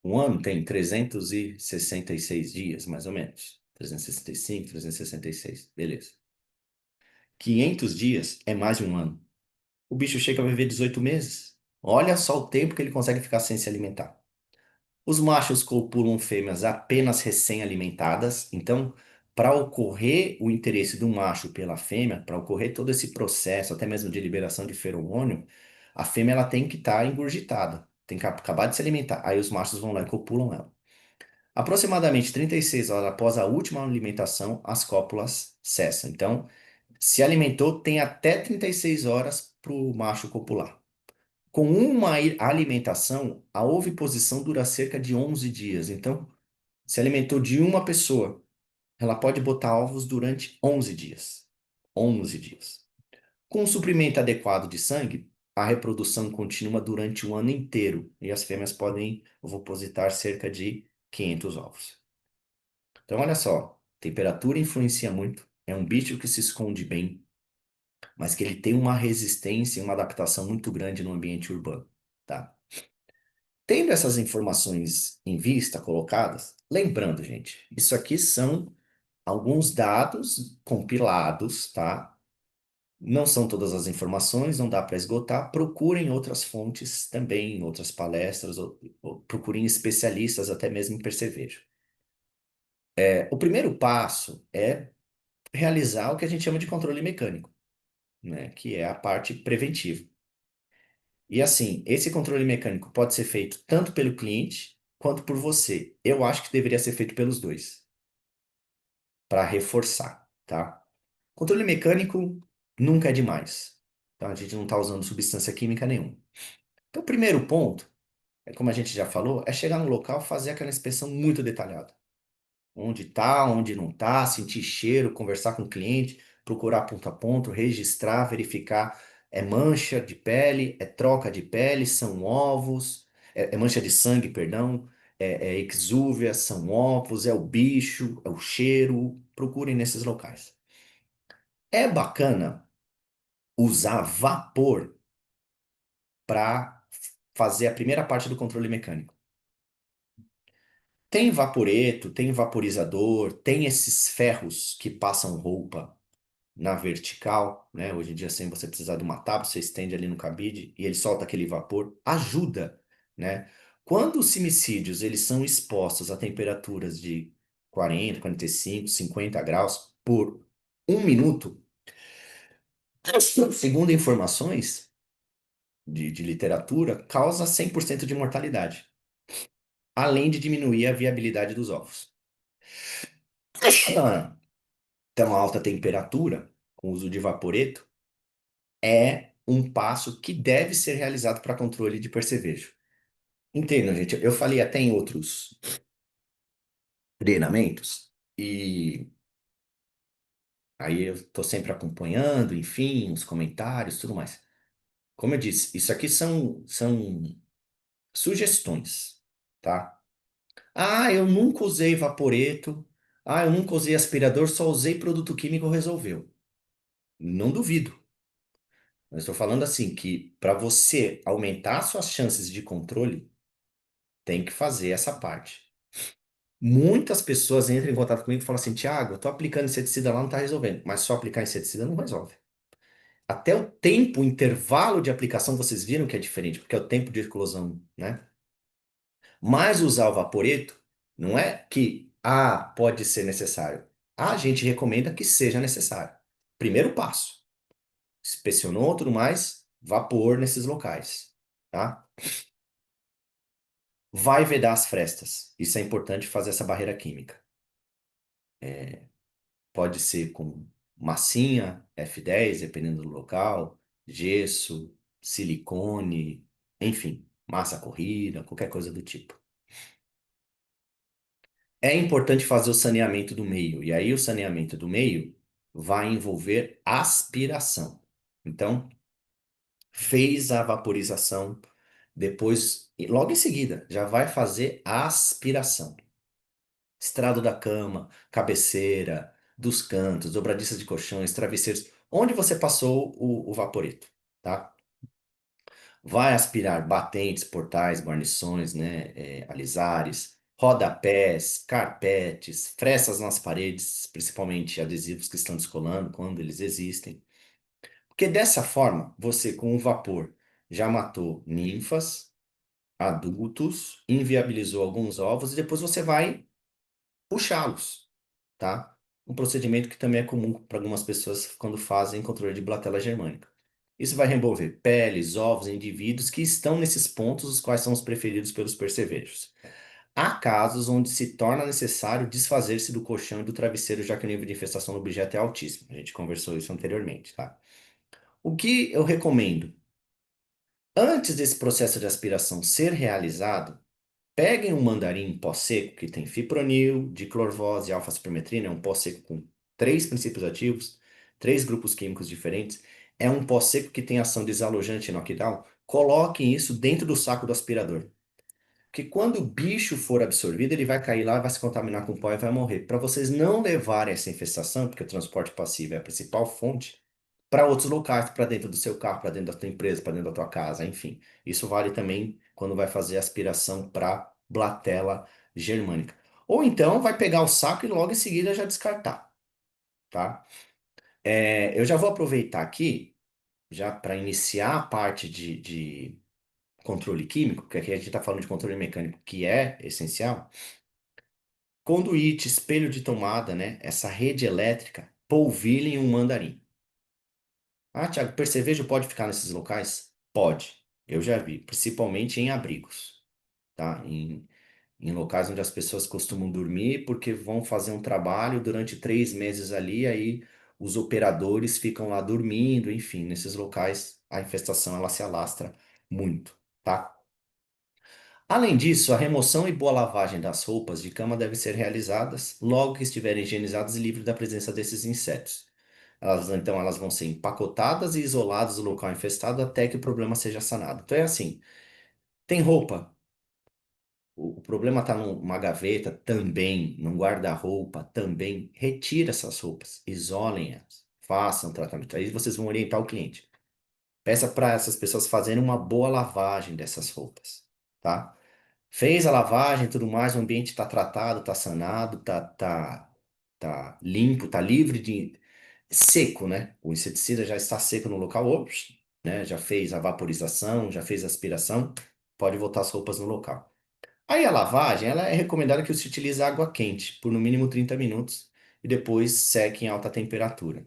Um ano tem 366 dias, mais ou menos. 365, 366, beleza. 500 dias é mais de um ano. O bicho chega a viver 18 meses. Olha só o tempo que ele consegue ficar sem se alimentar. Os machos copulam fêmeas apenas recém-alimentadas, então, para ocorrer o interesse do macho pela fêmea, para ocorrer todo esse processo, até mesmo de liberação de feromônio, a fêmea ela tem que estar engurgitada, tem que acabar de se alimentar. Aí os machos vão lá e copulam ela. Aproximadamente 36 horas após a última alimentação, as cópulas cessam. Então, se alimentou, tem até 36 horas para o macho copular. Com uma alimentação, a oviposição dura cerca de 11 dias. Então, se alimentou de uma pessoa, ela pode botar ovos durante 11 dias. 11 dias. Com um suprimento adequado de sangue, a reprodução continua durante o ano inteiro e as fêmeas podem ovopositar cerca de 500 ovos. Então, olha só, temperatura influencia muito. É um bicho que se esconde bem, mas que ele tem uma resistência e uma adaptação muito grande no ambiente urbano, tá? Tendo essas informações em vista colocadas, lembrando, gente, isso aqui são alguns dados compilados, tá? Não são todas as informações, não dá para esgotar. Procurem outras fontes também, outras palestras, ou procurem especialistas, até mesmo em percevejo. O primeiro passo é realizar o que a gente chama de controle mecânico, né? Que é a parte preventiva. E assim, esse controle mecânico pode ser feito tanto pelo cliente quanto por você. Eu acho que deveria ser feito pelos dois, para reforçar, tá? Controle mecânico nunca é demais. Então a gente não está usando substância química nenhuma. Então, o primeiro ponto, é como a gente já falou, é chegar no local, fazer aquela inspeção muito detalhada. Onde tá, onde não tá, sentir cheiro, conversar com o cliente, procurar ponto a ponto, registrar, verificar. É mancha de pele, é troca de pele, são ovos, é mancha de sangue, perdão, é exúvia, são ovos, é o bicho, é o cheiro. Procurem nesses locais. É bacana usar vapor para fazer a primeira parte do controle mecânico. Tem vaporeto, tem vaporizador, tem esses ferros que passam roupa na vertical, né? Hoje em dia, sem você precisar de uma tábua, você estende ali no cabide e ele solta aquele vapor, ajuda, né? Quando os simicídios eles são expostos a temperaturas de 40, 45, 50 graus por 1 minuto, segundo informações de literatura, causa 100% de mortalidade, além de diminuir a viabilidade dos ovos. Então, a alta temperatura, com o uso de vaporeto, é um passo que deve ser realizado para controle de percevejo. Entenda, gente, eu falei até em outros treinamentos, e aí eu estou sempre acompanhando, enfim, os comentários, tudo mais. Como eu disse, isso aqui são sugestões, tá? Ah, eu nunca usei vaporeto. Ah, eu nunca usei aspirador, só usei produto químico, resolveu. Não duvido. Eu estou falando assim que para você aumentar suas chances de controle, tem que fazer essa parte. Muitas pessoas entram em contato comigo e falam assim, Thiago, eu tô aplicando inseticida lá, não tá resolvendo. Mas só aplicar inseticida não resolve. Até o tempo, o intervalo de aplicação, vocês viram que é diferente, porque é o tempo de eclosão, né? Mas usar o vaporeto não é que, pode ser necessário. A gente recomenda que seja necessário. Primeiro passo. Inspecionou tudo mais, vapor nesses locais, tá? Vai vedar as frestas. Isso é importante fazer essa barreira química. Pode ser com massinha, F10, dependendo do local, gesso, silicone, enfim, massa corrida, qualquer coisa do tipo. É importante fazer o saneamento do meio, e aí o saneamento do meio vai envolver aspiração. Então, fez a vaporização, depois, e logo em seguida, já vai fazer a aspiração. Estrado da cama, cabeceira, dos cantos, dobradiças de colchões, travesseiros, onde você passou o vaporeto, tá? Vai aspirar batentes, portais, guarnições, né, alisares, rodapés, carpetes, frestas nas paredes, principalmente adesivos que estão descolando quando eles existem. Porque dessa forma, você com o vapor já matou ninfas, adultos, inviabilizou alguns ovos e depois você vai puxá-los, tá? Um procedimento que também é comum para algumas pessoas quando fazem controle de blatela germânica. Isso vai remover peles, ovos, indivíduos que estão nesses pontos, os quais são os preferidos pelos percevejos. Há casos onde se torna necessário desfazer-se do colchão e do travesseiro, já que o nível de infestação do objeto é altíssimo. A gente conversou isso anteriormente, tá? O que eu recomendo? Antes desse processo de aspiração ser realizado, peguem um mandarim em pó seco que tem fipronil, diclorvose e alfa-cipermetrina, é um pó seco com 3 princípios ativos, 3 grupos químicos diferentes. É um pó seco que tem ação desalojante e knockdown. Coloquem isso dentro do saco do aspirador. Porque quando o bicho for absorvido, ele vai cair lá, vai se contaminar com pó e vai morrer. Para vocês não levarem essa infestação, porque o transporte passivo é a principal fonte, para outros locais, para dentro do seu carro, para dentro da tua empresa, para dentro da tua casa, enfim. Isso vale também quando vai fazer aspiração para blatela germânica. Ou então vai pegar o saco e logo em seguida já descartar, tá? Eu já vou aproveitar aqui, já para iniciar a parte de controle químico, porque aqui a gente está falando de controle mecânico, que é essencial. Conduíte, espelho de tomada, né? Essa rede elétrica, polvilha em um mandarim. Ah, Thiago, percevejo pode ficar nesses locais? Pode. Eu já vi, principalmente em abrigos, tá? Em locais onde as pessoas costumam dormir porque vão fazer um trabalho durante 3 meses ali, aí os operadores ficam lá dormindo, enfim, nesses locais a infestação ela se alastra muito, tá? Além disso, a remoção e boa lavagem das roupas de cama devem ser realizadas logo que estiverem higienizadas e livres da presença desses insetos. Elas vão ser empacotadas e isoladas do local infestado até que o problema seja sanado. Então é assim, tem roupa, o problema está numa gaveta também, num guarda-roupa também. Retire essas roupas, isolem-as, façam tratamento. Aí vocês vão orientar o cliente. Peça para essas pessoas fazerem uma boa lavagem dessas roupas, tá? Fez a lavagem e tudo mais, o ambiente está tratado, está sanado, tá limpo, está livre de seco, né? O inseticida já está seco no local, ops, né? Já fez a vaporização, já fez a aspiração, pode botar as roupas no local. Aí a lavagem, ela é recomendada que se utilize água quente por no mínimo 30 minutos e depois seque em alta temperatura.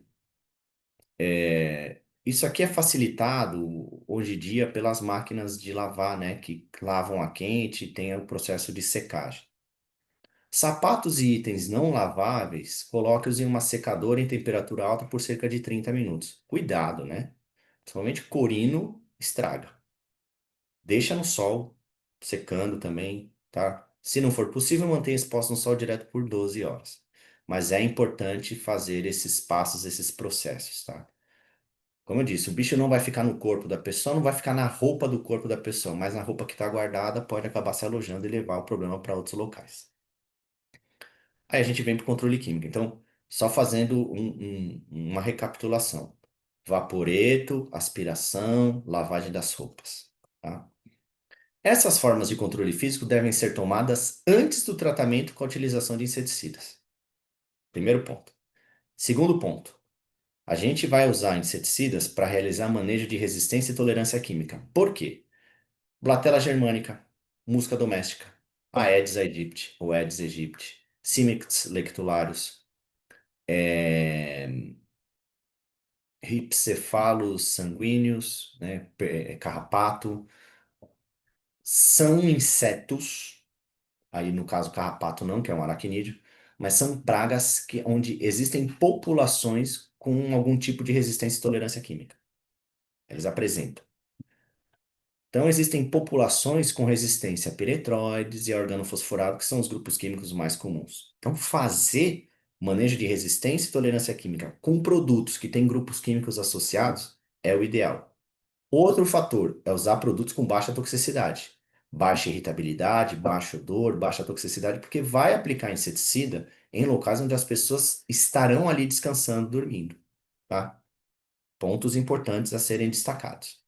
Isso aqui é facilitado hoje em dia pelas máquinas de lavar, né, que lavam a quente e tem o processo de secagem. Sapatos e itens não laváveis, coloque-os em uma secadora em temperatura alta por cerca de 30 minutos. Cuidado, né? Principalmente corino estraga. Deixa no sol, secando também, tá? Se não for possível, mantenha exposto no sol direto por 12 horas. Mas é importante fazer esses passos, esses processos, tá? Como eu disse, o bicho não vai ficar no corpo da pessoa, não vai ficar na roupa do corpo da pessoa, mas na roupa que está guardada pode acabar se alojando e levar o problema para outros locais. Aí a gente vem para o controle químico. Então, só fazendo uma recapitulação: vaporeto, aspiração, lavagem das roupas, tá? Essas formas de controle físico devem ser tomadas antes do tratamento com a utilização de inseticidas. Primeiro ponto. Segundo ponto. A gente vai usar inseticidas para realizar manejo de resistência e tolerância química. Por quê? Blatella germânica, musca doméstica, Aedes aegypti ou Aedes aegypti, Simix lectularius, Rhipicephalus sanguíneos, né, carrapato, são insetos, aí no caso carrapato não, que é um aracnídeo, mas são pragas onde existem populações com algum tipo de resistência e tolerância química. Eles apresentam. Então, existem populações com resistência a piretroides e a organofosforato, que são os grupos químicos mais comuns. Então, fazer manejo de resistência e tolerância química com produtos que têm grupos químicos associados é o ideal. Outro fator é usar produtos com baixa toxicidade. Baixa irritabilidade, baixo odor, baixa toxicidade, porque vai aplicar inseticida em locais onde as pessoas estarão ali descansando, dormindo, tá? Pontos importantes a serem destacados.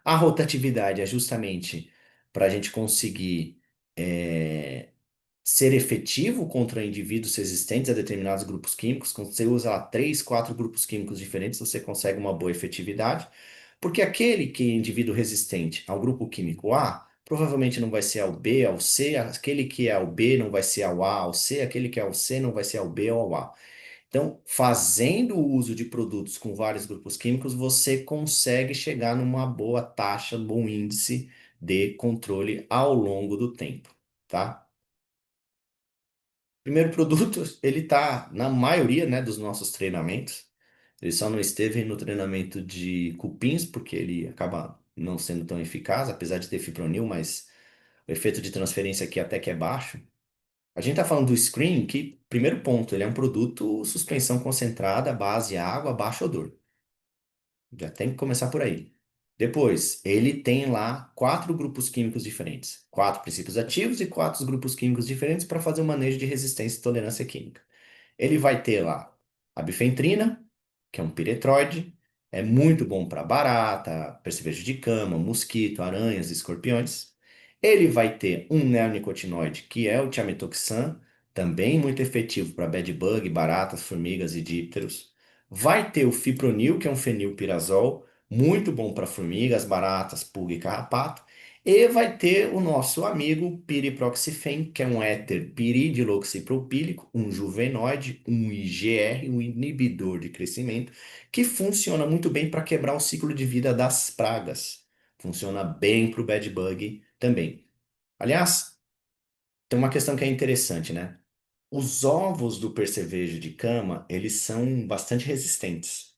A rotatividade é justamente para a gente conseguir ser efetivo contra indivíduos resistentes a determinados grupos químicos. Quando você usa lá 3, 4 grupos químicos diferentes, você consegue uma boa efetividade. Porque aquele que é indivíduo resistente ao grupo químico A, provavelmente não vai ser ao B, ao C, aquele que é ao B não vai ser ao A, ao C, aquele que é ao C não vai ser ao B ou ao A. Então, fazendo o uso de produtos com vários grupos químicos, você consegue chegar numa boa taxa, bom índice de controle ao longo do tempo, tá? Primeiro produto, ele está na maioria, né, dos nossos treinamentos. Ele só não esteve no treinamento de cupins, porque ele acaba não sendo tão eficaz, apesar de ter fipronil, mas o efeito de transferência aqui até que é baixo. A gente está falando do Screen, que, primeiro ponto, ele é um produto suspensão concentrada, base água, baixo odor. Já tem que começar por aí. Depois, ele tem lá 4 grupos químicos diferentes, 4 princípios ativos e 4 grupos químicos diferentes para fazer o manejo de resistência e tolerância química. Ele vai ter lá a bifentrina, que é um piretroide, é muito bom para barata, percevejo de cama, mosquito, aranhas, escorpiões. Ele vai ter um neonicotinoide, que é o tiametoxan, também muito efetivo para bedbug, baratas, formigas e dípteros. Vai ter o fipronil, que é um fenilpirazol, muito bom para formigas, baratas, pulga e carrapato. E vai ter o nosso amigo piriproxifen, que é um éter piridiloxipropílico, um juvenoide, um IGR, um inibidor de crescimento, que funciona muito bem para quebrar o ciclo de vida das pragas. Funciona bem para o bed bug também. Aliás, tem uma questão que é interessante, né? Os ovos do percevejo de cama, eles são bastante resistentes.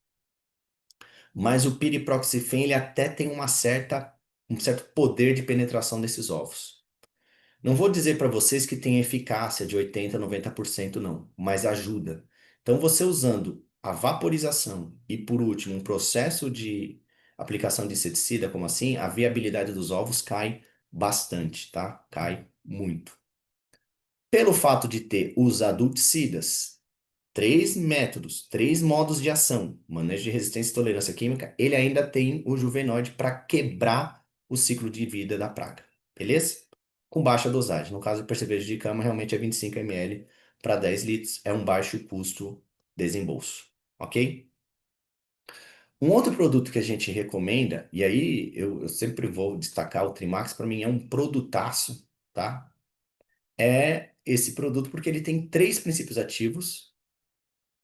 Mas o piriproxifem, ele até tem um certo poder de penetração desses ovos. Não vou dizer para vocês que tem eficácia de 80, 90% não, mas ajuda. Então, você usando a vaporização e, por último, um processo de aplicação de inseticida, como assim, a viabilidade dos ovos cai bastante, tá? Cai muito. Pelo fato de ter os adulticidas, três métodos, três modos de ação, manejo de resistência e tolerância química, ele ainda tem o juvenoide para quebrar o ciclo de vida da praga, beleza? Com baixa dosagem. No caso do percevejo de cama, realmente é 25 ml para 10 litros, é um baixo custo desembolso, ok? Um outro produto que a gente recomenda, e aí eu sempre vou destacar o Trimax, para mim é um produtaço, tá? É esse produto porque ele tem três princípios ativos.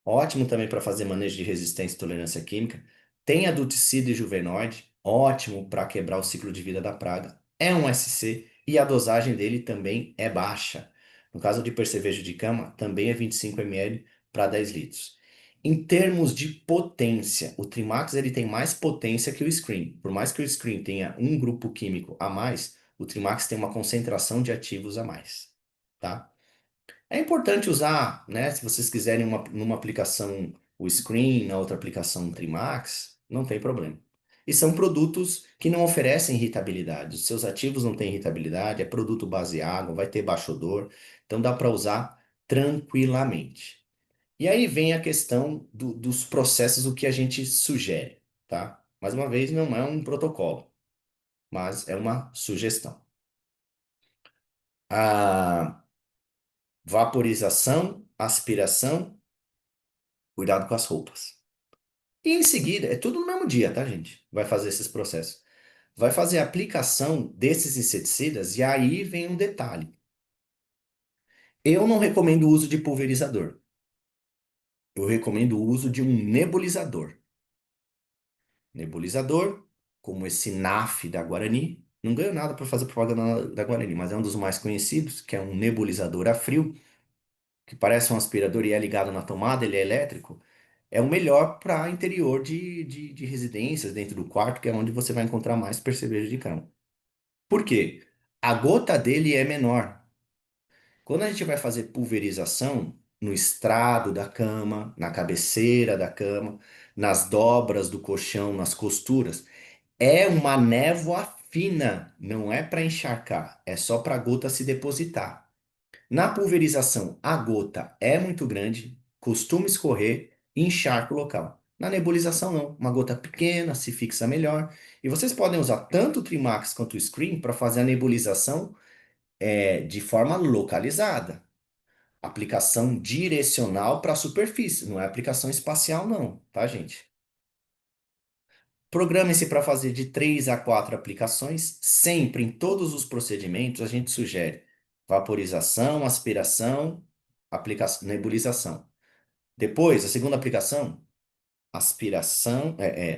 Ótimo também para fazer manejo de resistência e tolerância química. Tem adulticida e juvenoide. Ótimo para quebrar o ciclo de vida da praga. É um SC e a dosagem dele também é baixa. No caso de percevejo de cama, também é 25 ml para 10 litros. Em termos de potência, o Trimax ele tem mais potência que o Screen. Por mais que o Screen tenha um grupo químico a mais, o Trimax tem uma concentração de ativos a mais, tá? É importante usar, né? Se vocês quiserem numa aplicação o Screen, na outra aplicação o Trimax, não tem problema. E são produtos que não oferecem irritabilidade. Os seus ativos não têm irritabilidade, é produto base água, vai ter baixo odor, então dá para usar tranquilamente. E aí vem a questão dos processos, o que a gente sugere, tá? Mais uma vez, não é um protocolo, mas é uma sugestão. A vaporização, aspiração. Cuidado com as roupas. E em seguida, é tudo no mesmo dia, tá, gente? Vai fazer esses processos. Vai fazer a aplicação desses inseticidas e aí vem um detalhe. Eu não recomendo o uso de pulverizador. Eu recomendo o uso de um nebulizador. Nebulizador, como esse NAF da Guarani. Não ganho nada para fazer propaganda da Guarani, mas é um dos mais conhecidos, que é um nebulizador a frio, que parece um aspirador e é ligado na tomada, ele é elétrico. É o melhor para interior de residências, dentro do quarto, que é onde você vai encontrar mais percevejo de cama. Por quê? A gota dele é menor. Quando a gente vai fazer pulverização no estrado da cama, na cabeceira da cama, nas dobras do colchão, nas costuras, é uma névoa fina, não é para encharcar, é só para a gota se depositar. Na pulverização, a gota é muito grande, costuma escorrer e encharca o local. Na nebulização, não. Uma gota pequena, se fixa melhor. E vocês podem usar tanto o Trimax quanto o Screen para fazer a nebulização de forma localizada. Aplicação direcional para a superfície, não é aplicação espacial, não, tá, gente? Programe-se para fazer de 3 a 4 aplicações. Sempre, em todos os procedimentos, a gente sugere vaporização, aspiração, nebulização. Depois, a segunda aplicação,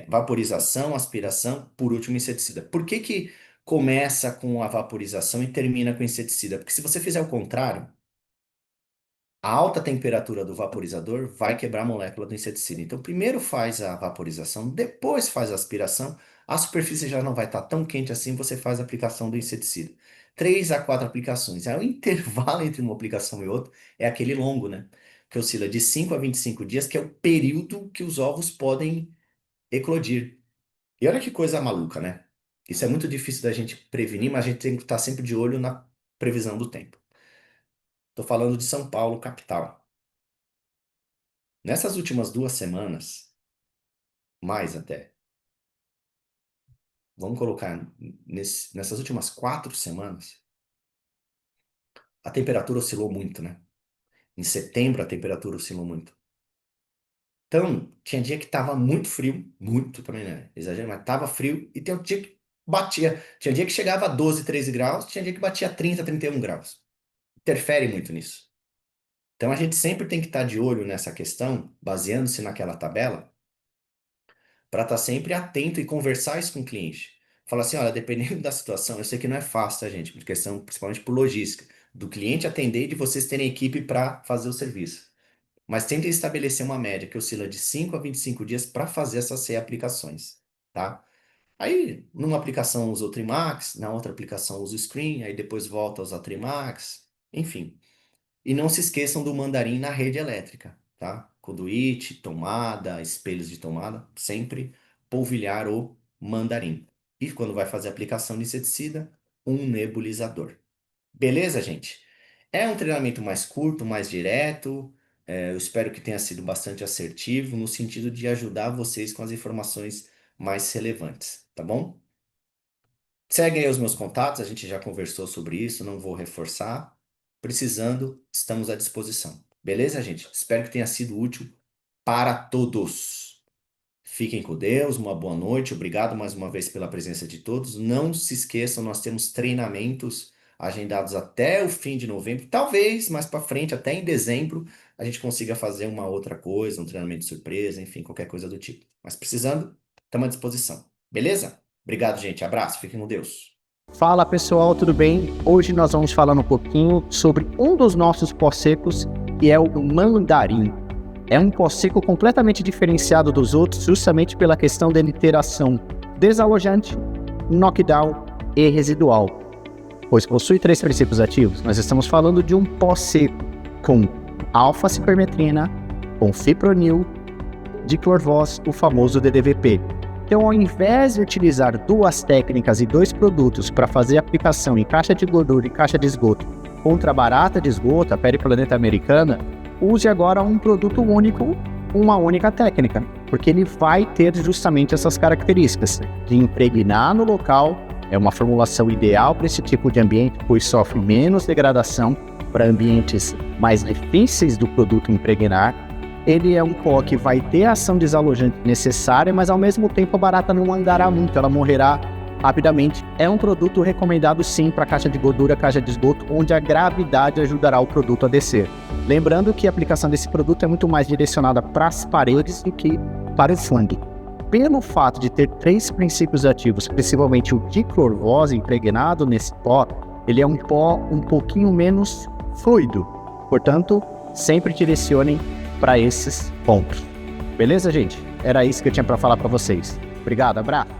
vaporização, aspiração, por último, inseticida. Por que que começa com a vaporização e termina com inseticida? Porque se você fizer o contrário, a alta temperatura do vaporizador vai quebrar a molécula do inseticida. Então, primeiro faz a vaporização, depois faz a aspiração. A superfície já não vai estar tão quente assim, você faz a aplicação do inseticida. 3 a 4 aplicações. Aí o intervalo entre uma aplicação e outra é aquele longo, né? Que oscila de 5 a 25 dias, que é o período que os ovos podem eclodir. E olha que coisa maluca, né? Isso é muito difícil da gente prevenir, mas a gente tem que estar sempre de olho na previsão do tempo. Estou falando de São Paulo, capital. Nessas últimas 2 semanas, mais até, vamos colocar nessas últimas 4 semanas, a temperatura oscilou muito, né? Em setembro a temperatura oscilou muito. Então, tinha dia que tava muito frio, muito também, né? Exagero, mas tava frio, e tem um dia que batia. Tinha dia que chegava a 12, 13 graus, tinha dia que batia 30, 31 graus. Interfere muito nisso. Então, a gente sempre tem que estar de olho nessa questão, baseando-se naquela tabela, para estar sempre atento e conversar isso com o cliente. Fala assim, olha, dependendo da situação, eu sei que não é fácil, tá, gente? Por questão, principalmente por logística, do cliente atender e de vocês terem equipe para fazer o serviço. Mas tentem estabelecer uma média que oscila de 5 a 25 dias para fazer essas reaplicações, tá? Aí, numa aplicação usa o Trimax, na outra aplicação usa o Screen, aí depois volta a usar o Trimax, enfim. E não se esqueçam do mandarim na rede elétrica, tá? Conduíte, tomada, espelhos de tomada, sempre polvilhar o mandarim. E quando vai fazer a aplicação de inseticida, um nebulizador. Beleza, gente? É um treinamento mais curto, mais direto. Eu espero que tenha sido bastante assertivo no sentido de ajudar vocês com as informações mais relevantes, tá bom? Seguem aí os meus contatos, a gente já conversou sobre isso, não vou reforçar. Precisando, estamos à disposição. Beleza, gente? Espero que tenha sido útil para todos. Fiquem com Deus, uma boa noite. Obrigado mais uma vez pela presença de todos. Não se esqueçam, nós temos treinamentos agendados até o fim de novembro. Talvez mais para frente, até em dezembro, a gente consiga fazer uma outra coisa, um treinamento surpresa, enfim, qualquer coisa do tipo. Mas precisando, estamos à disposição. Beleza? Obrigado, gente. Abraço. Fiquem com Deus. Fala pessoal, tudo bem? Hoje nós vamos falar um pouquinho sobre um dos nossos pó-secos, que é o mandarim. É um pó-seco completamente diferenciado dos outros, justamente pela questão dele ter ação desalojante, knockdown e residual. Pois possui 3 princípios ativos, nós estamos falando de um pó-seco com alfa-cipermetrina, com fipronil, diclorvós, o famoso DDVP. Então, ao invés de utilizar 2 técnicas e 2 produtos para fazer aplicação em caixa de gordura e caixa de esgoto contra a barata de esgoto, a Periplaneta americana, use agora um produto único, uma única técnica, porque ele vai ter justamente essas características de impregnar no local. É uma formulação ideal para esse tipo de ambiente, pois sofre menos degradação para ambientes mais difíceis do produto impregnar. Ele é um pó que vai ter a ação desalojante necessária, mas ao mesmo tempo a barata não andará muito, ela morrerá rapidamente. É um produto recomendado sim para caixa de gordura, caixa de esgoto, onde a gravidade ajudará o produto a descer. Lembrando que a aplicação desse produto é muito mais direcionada para as paredes do que para o fundo. Pelo fato de ter 3 princípios ativos, principalmente o diclorvós impregnado nesse pó, ele é um pó um pouquinho menos fluido. Portanto, sempre direcionem para esses pontos. Beleza, gente? Era isso que eu tinha para falar para vocês. Obrigado, abraço.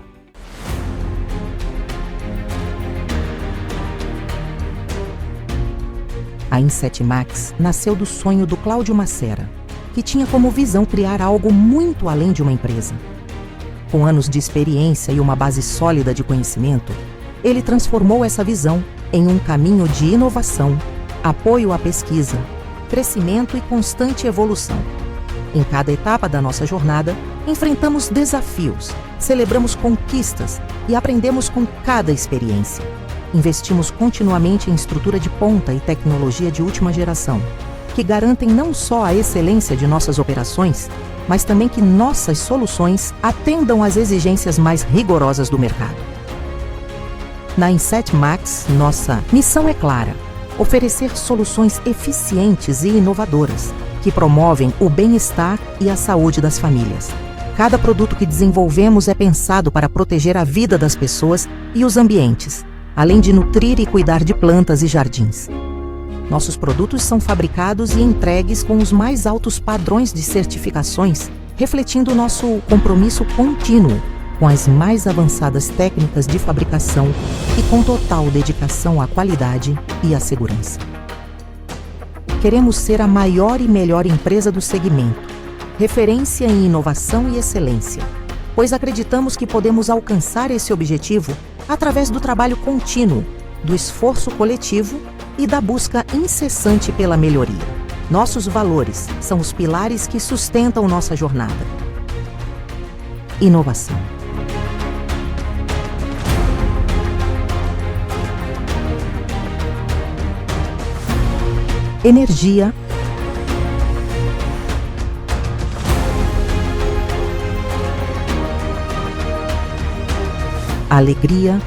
A Inset Max nasceu do sonho do Cláudio Macera, que tinha como visão criar algo muito além de uma empresa. Com anos de experiência e uma base sólida de conhecimento, ele transformou essa visão em um caminho de inovação, apoio à pesquisa, crescimento e constante evolução. Em cada etapa da nossa jornada, enfrentamos desafios, celebramos conquistas e aprendemos com cada experiência. Investimos continuamente em estrutura de ponta e tecnologia de última geração, que garantem não só a excelência de nossas operações, mas também que nossas soluções atendam às exigências mais rigorosas do mercado. Na Inset Max, nossa missão é clara: oferecer soluções eficientes e inovadoras, que promovem o bem-estar e a saúde das famílias. Cada produto que desenvolvemos é pensado para proteger a vida das pessoas e os ambientes, além de nutrir e cuidar de plantas e jardins. Nossos produtos são fabricados e entregues com os mais altos padrões de certificações, refletindo nosso compromisso contínuo com as mais avançadas técnicas de fabricação e com total dedicação à qualidade e à segurança. Queremos ser a maior e melhor empresa do segmento, referência em inovação e excelência, pois acreditamos que podemos alcançar esse objetivo através do trabalho contínuo, do esforço coletivo e da busca incessante pela melhoria. Nossos valores são os pilares que sustentam nossa jornada. Inovação. Energia. Alegria.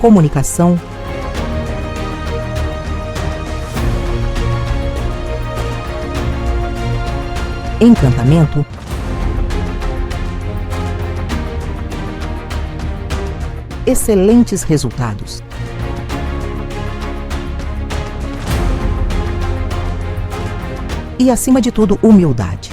Comunicação. Encantamento. excelentes resultados. E, acima de tudo, humildade.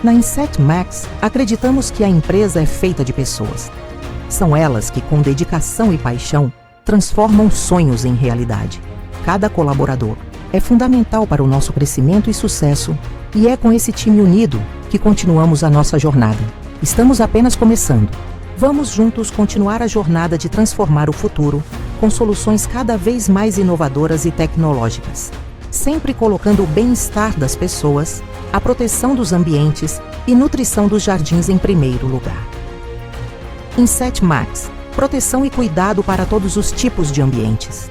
Na Inset Max, acreditamos que a empresa é feita de pessoas. São elas que, com dedicação e paixão, transformam sonhos em realidade. Cada colaborador é fundamental para o nosso crescimento e sucesso, e é com esse time unido que continuamos a nossa jornada. Estamos apenas começando. Vamos juntos continuar a jornada de transformar o futuro com soluções cada vez mais inovadoras e tecnológicas, sempre colocando o bem-estar das pessoas, a proteção dos ambientes e nutrição dos jardins em primeiro lugar. Inset Max, proteção e cuidado para todos os tipos de ambientes.